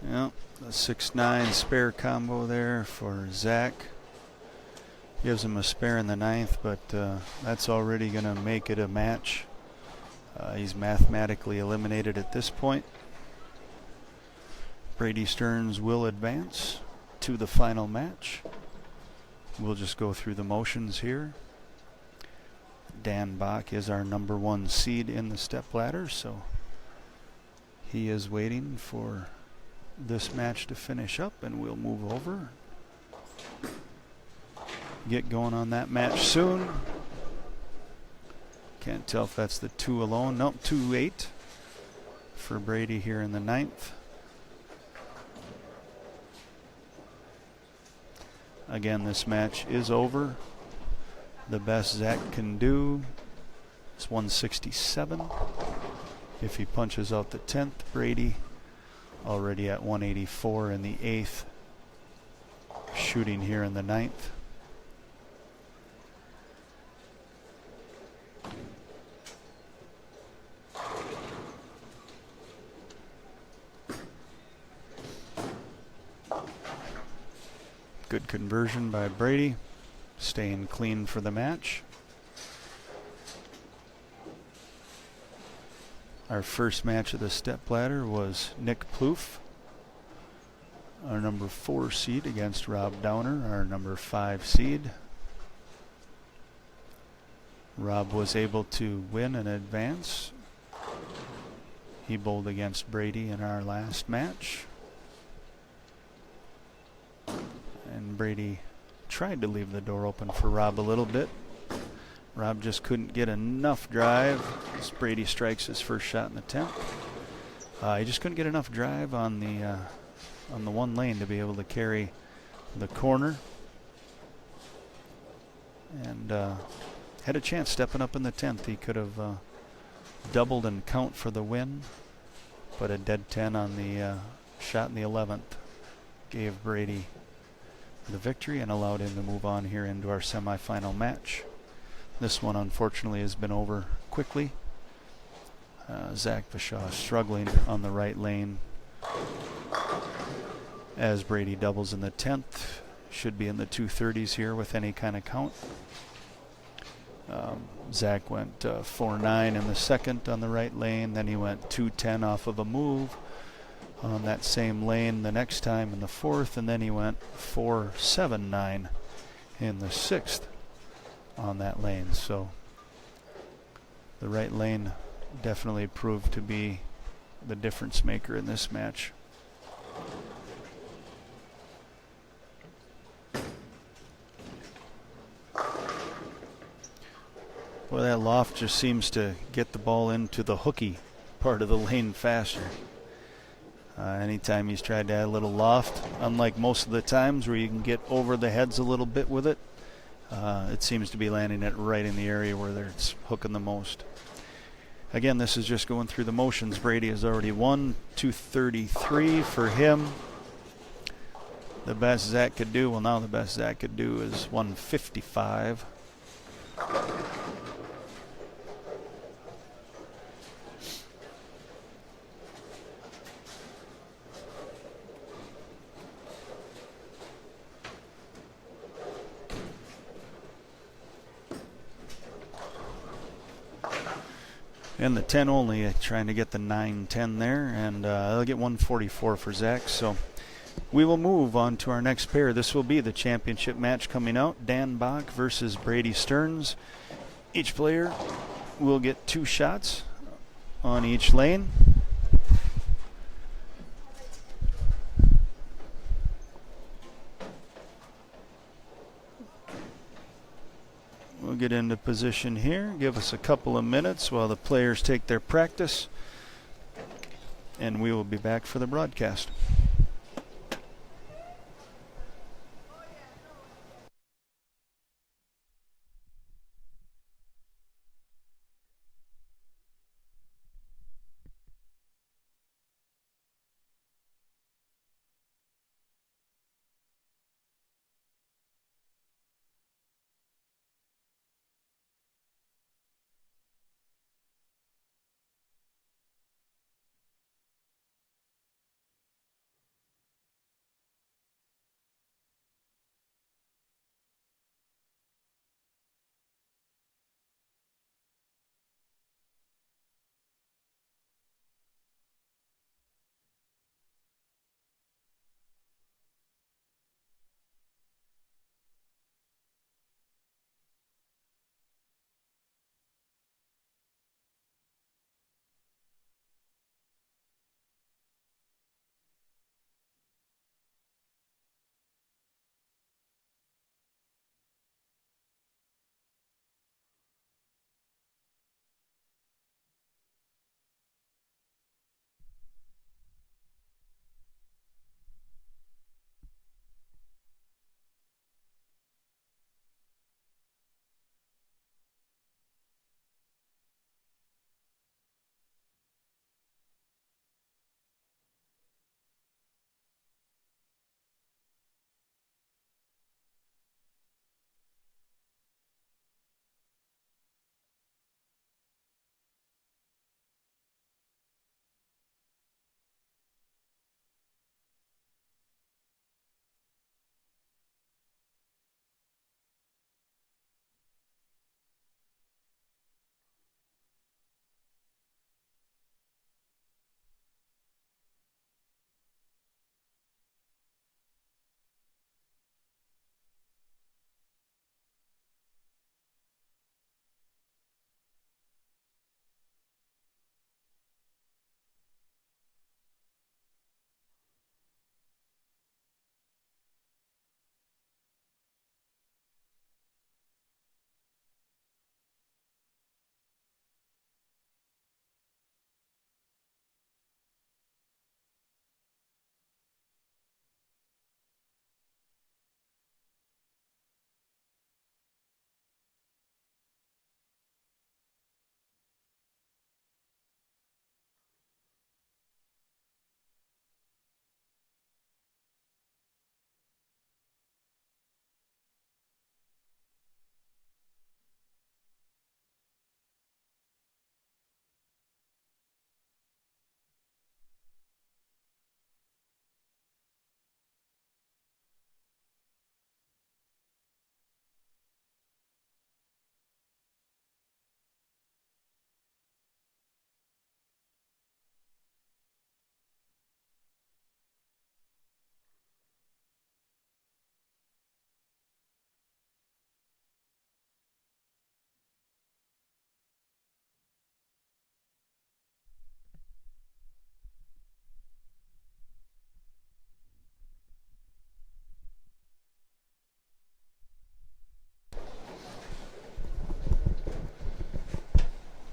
Yep, a 6-9 spare combo there for Zac. Gives him a spare in the 9th, but that's already going to make it a match. He's mathematically eliminated at this point. Brady Stearns will advance to the final match. We'll just go through the motions here. Dan Bock is our #1 seed in the step ladder, so he is waiting for this match to finish up, and we'll move over. Get going on that match soon. Can't tell if that's the 2 alone. Nope, 2-8 for Brady here in the 9th. Again, this match is over. The best Zac can do is 167. If he punches out the 10th, Brady already at 184 in the 8th, shooting here in the 9th. Good conversion by Brady, staying clean for the match. Our first match of the stepladder was Nick Plouff, our number 4 seed, against Rob Downer, our number 5 seed. Rob was able to win and advance. He bowled against Brady in our last match. And Brady tried to leave the door open for Rob a little bit. Rob just couldn't get enough drive as Brady strikes his first shot in the 10th. He just couldn't get enough drive on the one lane to be able to carry the corner. And had a chance stepping up in the 10th. He could have doubled and count for the win, but a dead 10 on the shot in the 11th gave Brady the victory and allowed him to move on here into our semifinal match. This one unfortunately has been over quickly. Zac Vashaw struggling on the right lane as Brady doubles in the 10th. Should be in the 230s here with any kind of count. Zac went 4-9 in the second on the right lane, then he went 2-10 off of a move on that same lane the next time in the 4th, and then he went 4-7-9 in the 6th on that lane. So the right lane definitely proved to be the difference maker in this match. Boy, that loft just seems to get the ball into the hooky part of the lane faster. Anytime he's tried to add a little loft, unlike most of the times where you can get over the heads a little bit with it, it seems to be landing it right in the area where it's hooking the most. Again, this is just going through the motions. Brady has already won, 233 for him. The best Zac could do, well, now the best Zac could do is 155. And the 10 only, trying to get the 9-10 there, and they'll get 144 for Zac. So we will move on to our next pair. This will be the championship match coming out, Dan Bock versus Brady Stearns. Each player will get 2 shots on each lane. We'll get into position here. Give us a couple of minutes while the players take their practice, and we will be back for the broadcast.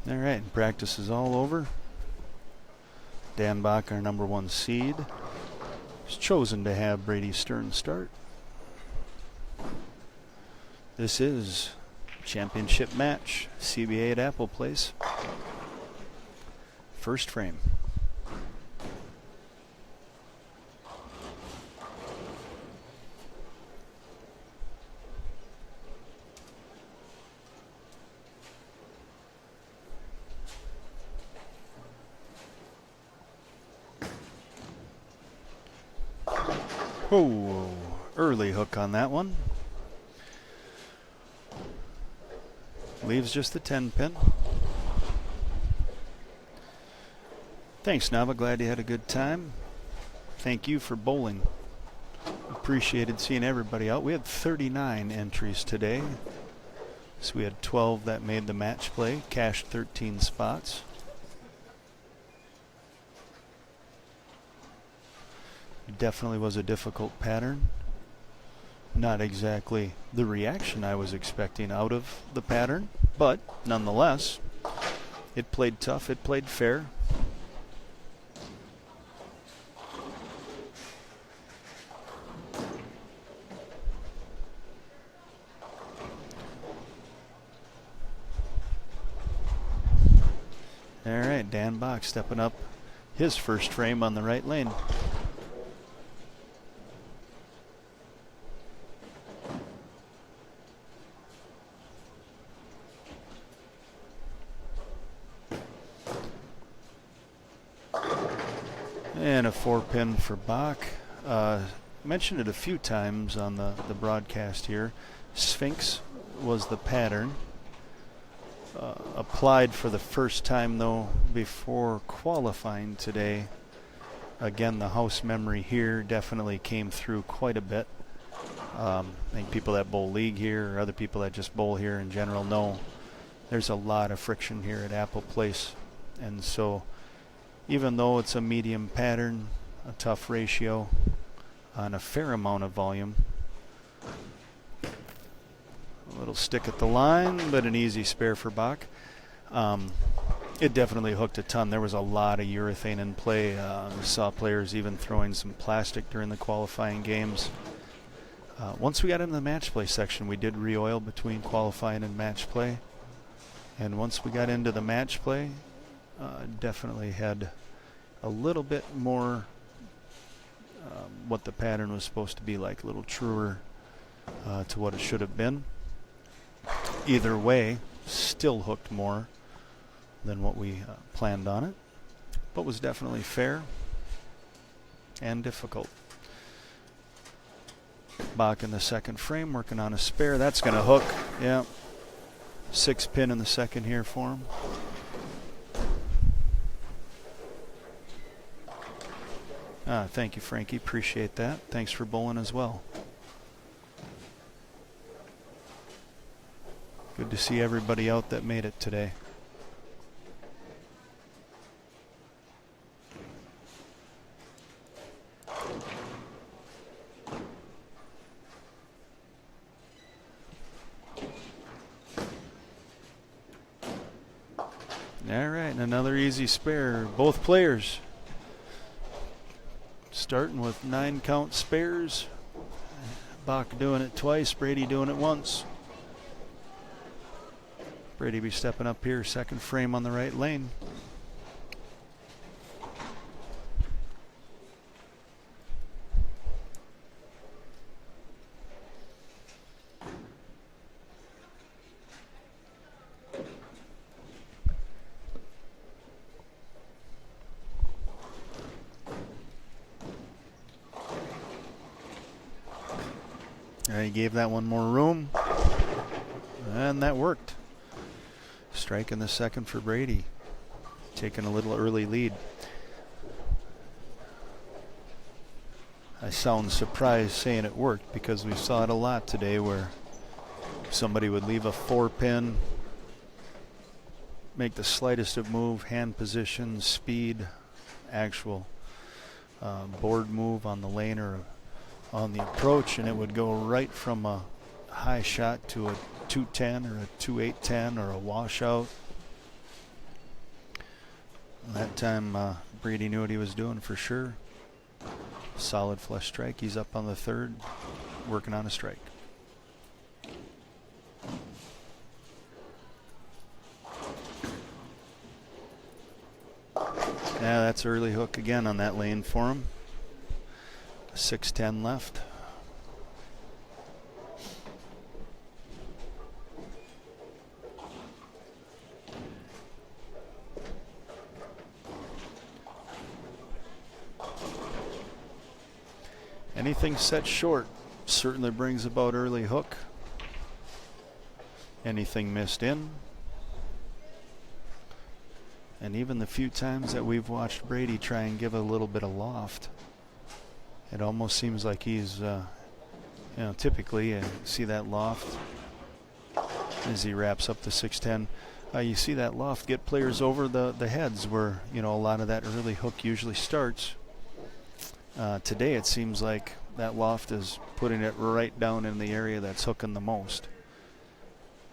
All right, practice is all over. Dan Bock, our number 1 seed, has chosen to have Brady Stearns start. This is championship match, CBA at Apple Place. First frame. Oh, early hook on that one. Leaves just the 10 pin. Thanks, Nava. Glad you had a good time. Thank you for bowling. Appreciated seeing everybody out. We had 39 entries today. So we had 12 that made the match play, cashed 13 spots. Definitely was a difficult pattern. Not exactly the reaction I was expecting out of the pattern, but nonetheless, it played tough, it played fair. All right, Dan Bock stepping up his first frame on the right lane. And a 4-pin for Bock. Mentioned it a few times on the broadcast here. Sphinx was the pattern. Applied for the first time, though, before qualifying today. Again, the house memory here definitely came through quite a bit. I think people that bowl league here or other people that just bowl here in general know there's a lot of friction here at Apple Place. And so even though it's a medium pattern, a tough ratio on a fair amount of volume, a little stick at the line, but an easy spare for Bock. It definitely hooked a ton. There was a lot of urethane in play. Saw players even throwing some plastic during the qualifying games. Once we got into the match play section, we did re-oil between qualifying and match play. And once we got into the match play, definitely had a little bit more what the pattern was supposed to be like, a little truer to what it should have been. Either way, still hooked more than what we planned on it, but was definitely fair and difficult. Bock in the second frame, working on a spare. That's going to hook. Yeah. 6-pin in the second here for him. Thank you, Frankie. Appreciate that. Thanks for bowling as well. Good to see everybody out that made it today. All right, and another easy spare. Both players starting with 9-count spares. Bock doing it twice, Brady doing it once. Brady be stepping up here, second frame on the right lane. He gave that one more room, and that worked. Strike in the second for Brady, taking a little early lead. I sound surprised saying it worked because we saw it a lot today where somebody would leave a 4-pin, make the slightest of move, hand position, speed, actual board move on the lane or on the approach, and it would go right from a high shot to a 210 or a 2-8-10 or a washout. That time Brady knew what he was doing for sure. Solid flush strike. He's up on the third, working on a strike. Yeah, that's early hook again on that lane for him. 6:10 left. Anything set short certainly brings about early hook. Anything missed in. And even the few times that we've watched Brady try and give a little bit of loft, it almost seems like he's, typically see that loft as he wraps up the 6:10. You see that loft get players over the heads where, a lot of that early hook usually starts. Today it seems like that loft is putting it right down in the area that's hooking the most.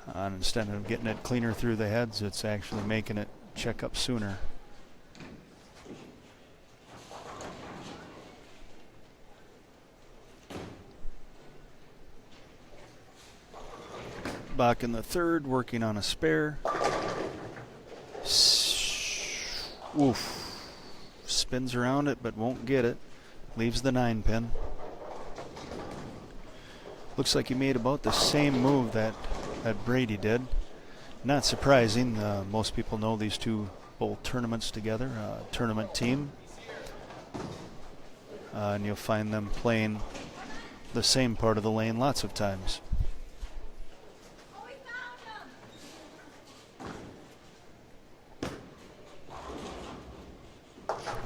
And instead of getting it cleaner through the heads, it's actually making it check up sooner. Bock in the third, working on a spare. Oof. Spins around it, but won't get it. Leaves the 9-pin. Looks like he made about the same move that Brady did. Not surprising. Most people know these two bowl tournaments together, tournament team. And you'll find them playing the same part of the lane lots of times.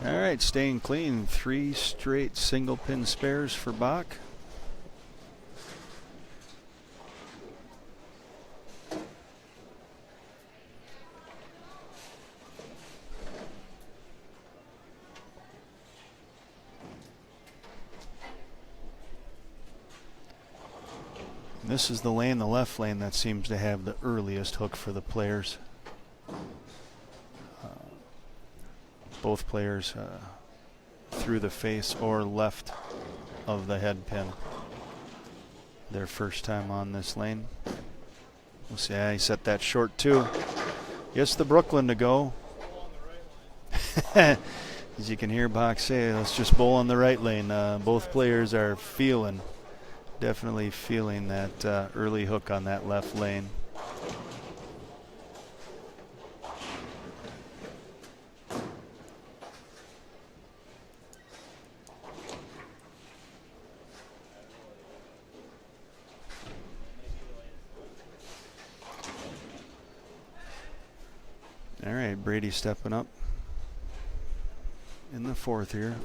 All right, staying clean. 3 straight single pin spares for Bock. This is the lane, the left lane, that seems to have the earliest hook for the players. Both players through the face or left of the head pin. Their first time on this lane. We'll see. He set that short too. Gets the Brooklyn to go. As you can hear Bock say, let's just bowl on the right lane. Both players are definitely feeling that early hook on that left lane. All right, Brady stepping up in the fourth here.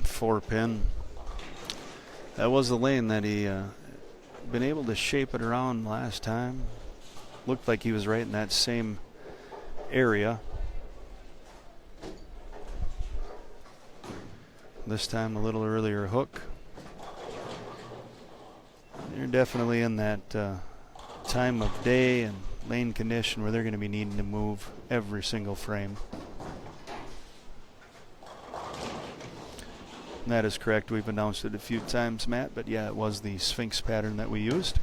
4-pin. That was the lane that he been able to shape it around last time. Looked like he was right in that same area. This time a little earlier hook. They're definitely in that time of day and lane condition where they're going to be needing to move every single frame. That is correct. We've announced it a few times, Matt, but yeah, it was the Sphinx pattern that we used.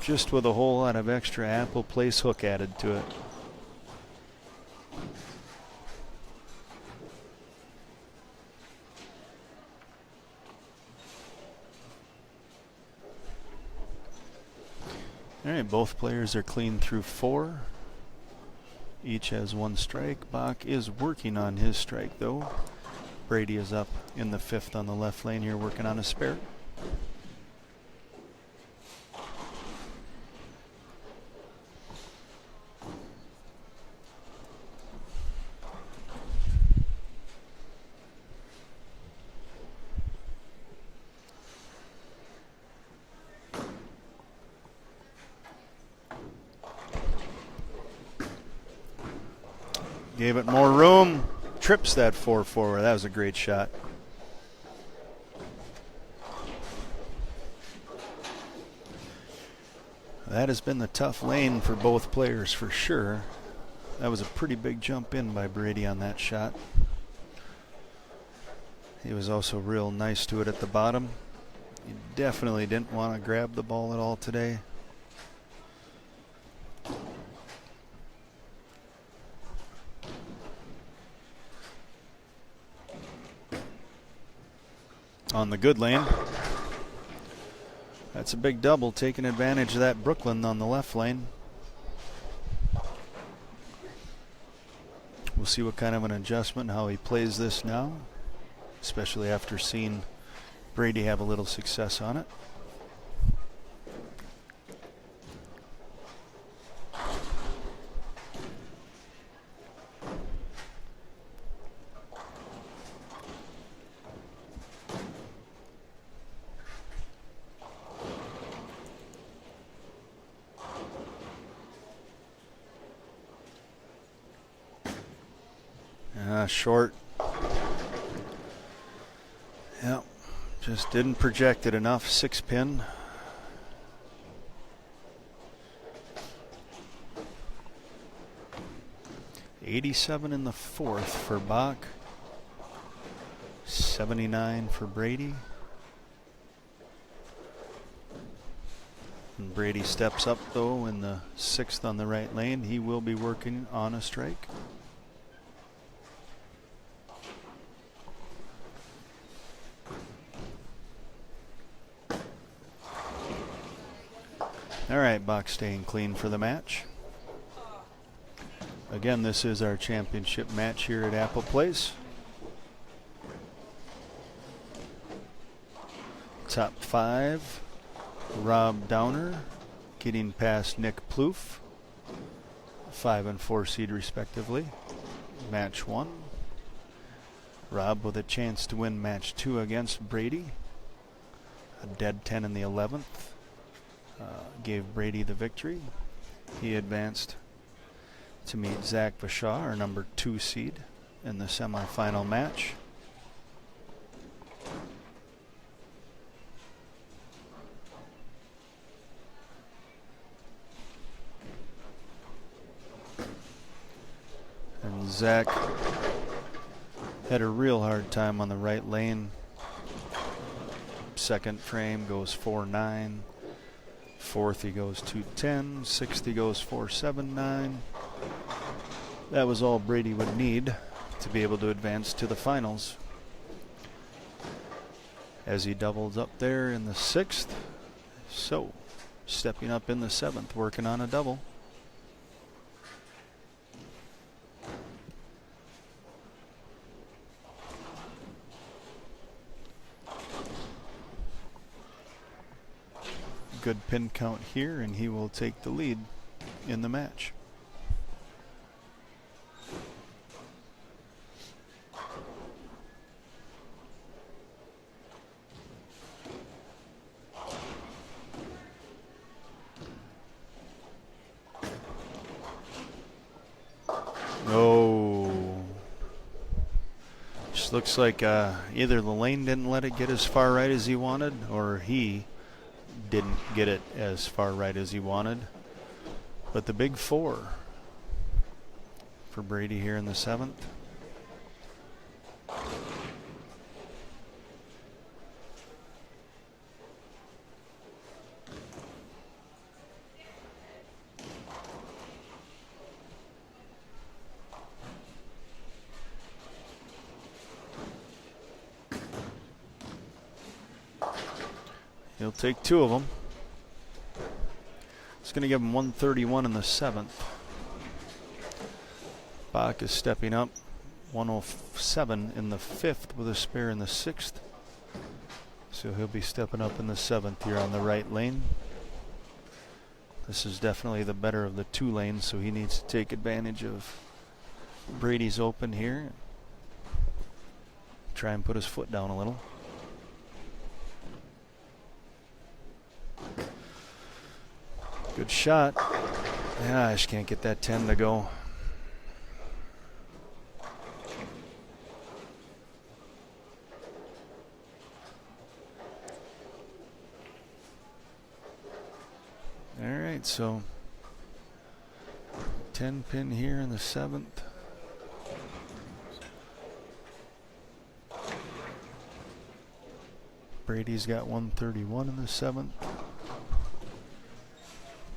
Just with a whole lot of extra apple place hook added to it. All right, both players are clean through 4. Each has 1 strike. Bock is working on his strike, though. Brady is up in the 5th on the left lane here, working on a spare. Gave it more room. Trips that 4-4. That was a great shot. That has been the tough lane for both players for sure. That was a pretty big jump in by Brady on that shot. He was also real nice to it at the bottom. He definitely didn't want to grab the ball at all today. On the good lane. That's a big double, taking advantage of that Brooklyn on the left lane. We'll see what kind of an adjustment, how he plays this now, especially after seeing Brady have a little success on it. Short. Yep, just didn't project it enough. 6-pin. $87 in the fourth for Bock. 79 for Brady. And Brady steps up though in the sixth on the right lane. He will be working on a strike. All right, Bock staying clean for the match. Again, this is our championship match here at Apple Place. Top 5, Rob Downer getting past Nick Plouff, 5 and 4 seed respectively. Match 1. Rob with a chance to win match 2 against Brady. A dead 10 in the 11th. Gave Brady the victory. He advanced to meet Zac Vashaw, our number 2 seed, in the semifinal match. And Zac had a real hard time on the right lane. Second frame goes 4-9. Fourth he goes 2-10. Sixth he goes 4-7-9. That was all Brady would need to be able to advance to the finals. As he doubles up there in the sixth. So, stepping up in the seventh, working on a double. Good pin count here, and he will take the lead in the match. Oh, just looks like either the lane didn't let it get as far right as he wanted, or he didn't get it as far right as he wanted. But the big 4 for Brady here in the seventh. He'll take 2 of them. It's going to give him 131 in the seventh. Bock is stepping up. 107 in the fifth with a spare in the sixth. So he'll be stepping up in the seventh here on the right lane. This is definitely the better of the 2 lanes, so he needs to take advantage of Brady's open here. Try and put his foot down a little. Good shot. Yeah, I just can't get that 10 to go. right, so 10 pin here in the 7th. Brady's got 131 in the 7th.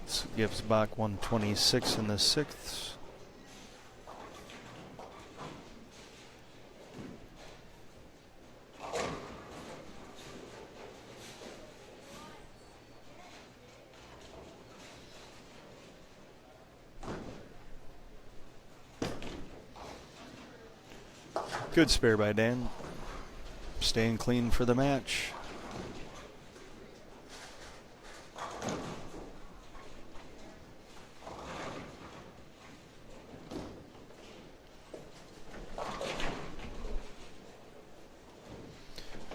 This gives Bock 126 in the 6th. Good spare by Dan. Staying clean for the match.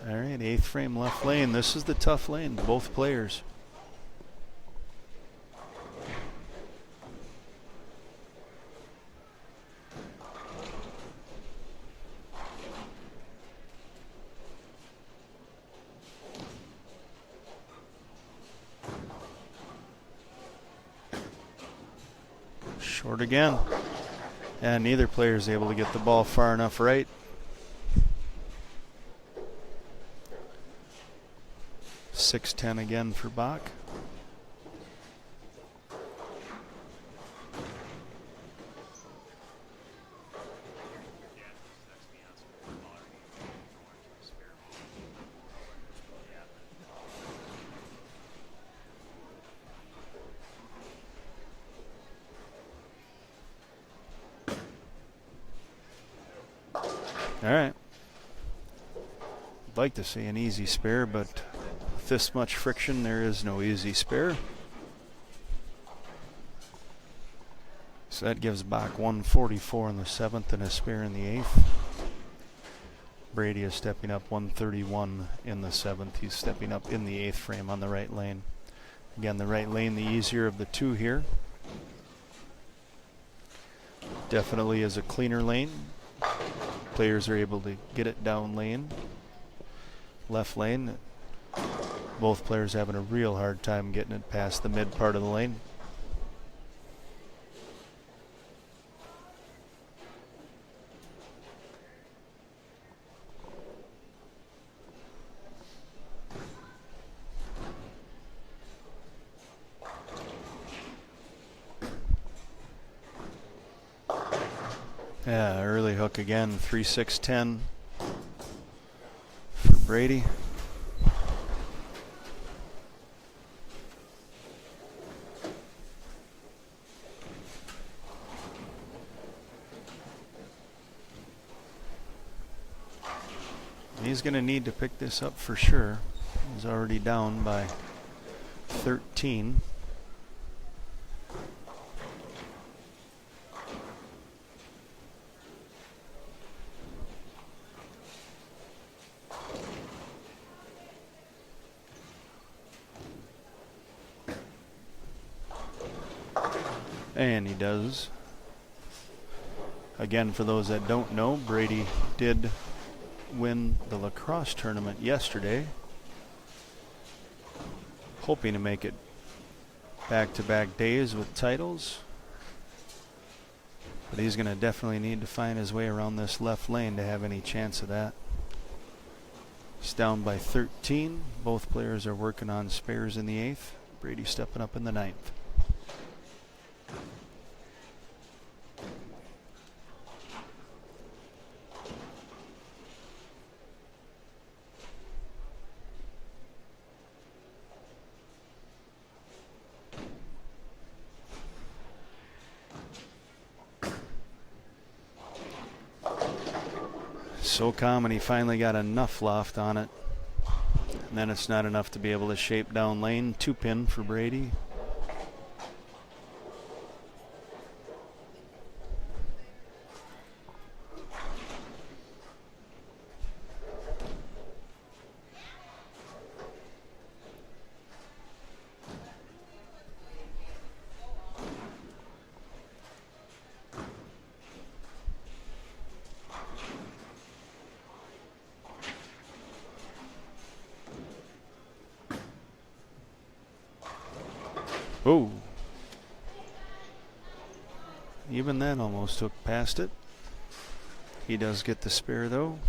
All right, 8th frame left lane. This is the tough lane, both players. Short again. And neither player is able to get the ball far enough right. .610 again for Bock. All right. I'd like to see an easy spare, but with this much friction, there is no easy spare. So that gives Bock 144 in the 7th and a spare in the 8th. Brady is stepping up 131 in the 7th. He's stepping up in the 8th frame on the right lane. Again, the right lane, the easier of the two here. Definitely is a cleaner lane. Players are able to get it down lane. Left lane, both players having a real hard time getting it past the mid part of the lane. Yeah, early hook again, 3-6-10 for Brady. He's going to need to pick this up for sure. He's already down by 13. And he does. Again, for those that don't know, Brady did win the lacrosse tournament yesterday. Hoping to make it back-to-back days with titles. But he's going to definitely need to find his way around this left lane to have any chance of that. He's down by 13. Both players are working on spares in the 8th. Brady stepping up in the 9th. So calm, and he finally got enough loft on it. And then it's not enough to be able to shape down lane. 2-pin for Brady. Oh, Even then, almost took past it. He does get the spare though.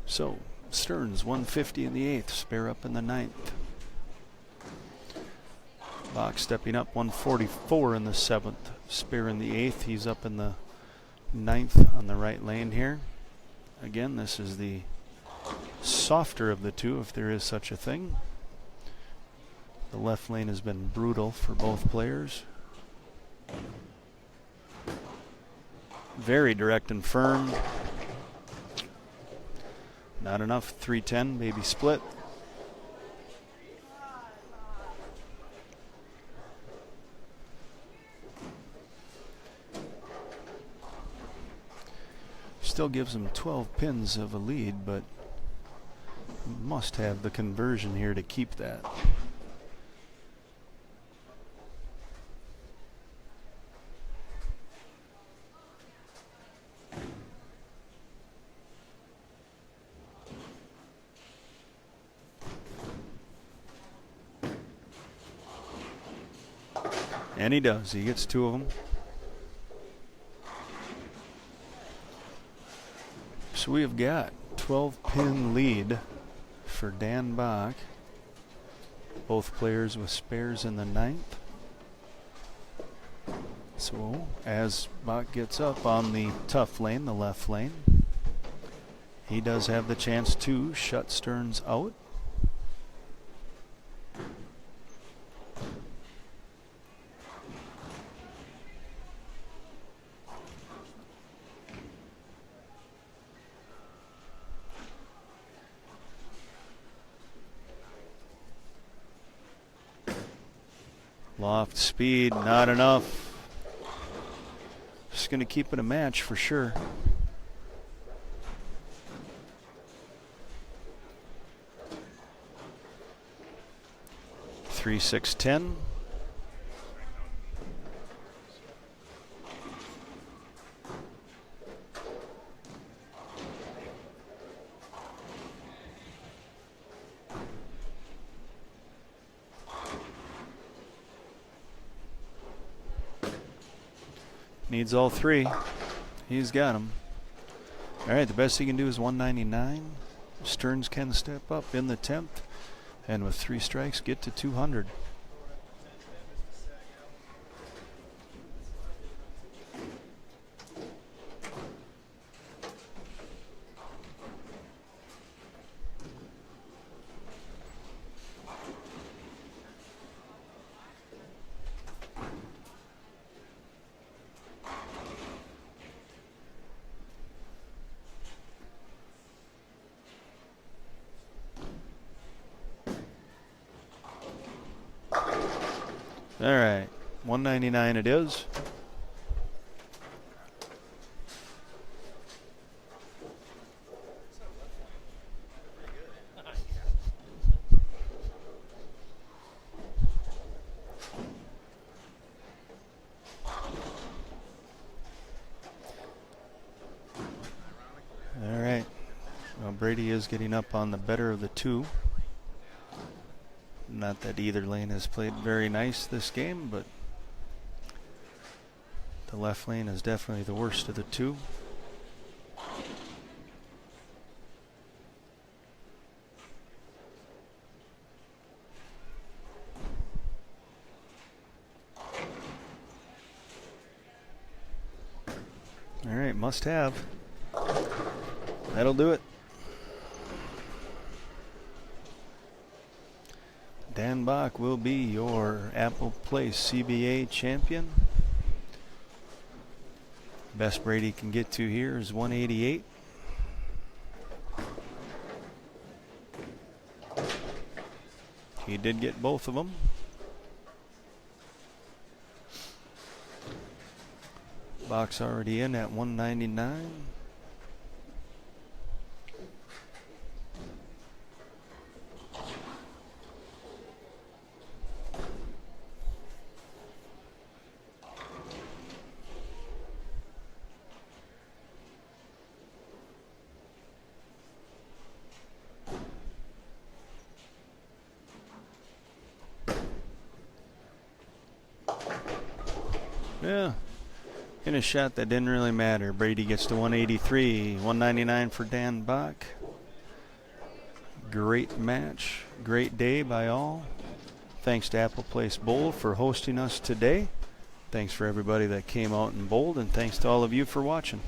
So Stearns 150 in the 8th, spare up in the 9th. Bock stepping up 144 in the 7th, spare in the 8th. He's up in the 9th on the right lane here. Again, this is the softer of the two, if there is such a thing. The left lane has been brutal for both players. Very direct and firm. Not enough. 310, maybe split. Still gives him 12 pins of a lead, but must have the conversion here to keep that. And he does. He gets 2 of them. So we have got 12-pin lead for Dan Bock. Both players with spares in the 9th. So as Bock gets up on the tough lane, the left lane, he does have the chance to shut Stearns out. Loft speed, not enough. Just going to keep it a match for sure. Three, 6, 10. Needs all 3. He's got them. All right, the best he can do is 199. Stearns can step up in the 10th, and with 3 strikes, get to 200. All right, 199 it is. All right, well, Brady is getting up on the better of the 2. Not that either lane has played very nice this game, but the left lane is definitely the worst of the 2. All right, must have. That'll do it. Dan Bock will be your Apple Place CBA champion. Best Brady can get to here is 188. He did get both of them. Bock's already in at 199. Yeah. In a shot that didn't really matter. Brady gets to 183, 199 for Dan Bock. Great match, great day by all. Thanks to Apple Place Bowl for hosting us today. Thanks for everybody that came out and bowled, and thanks to all of you for watching.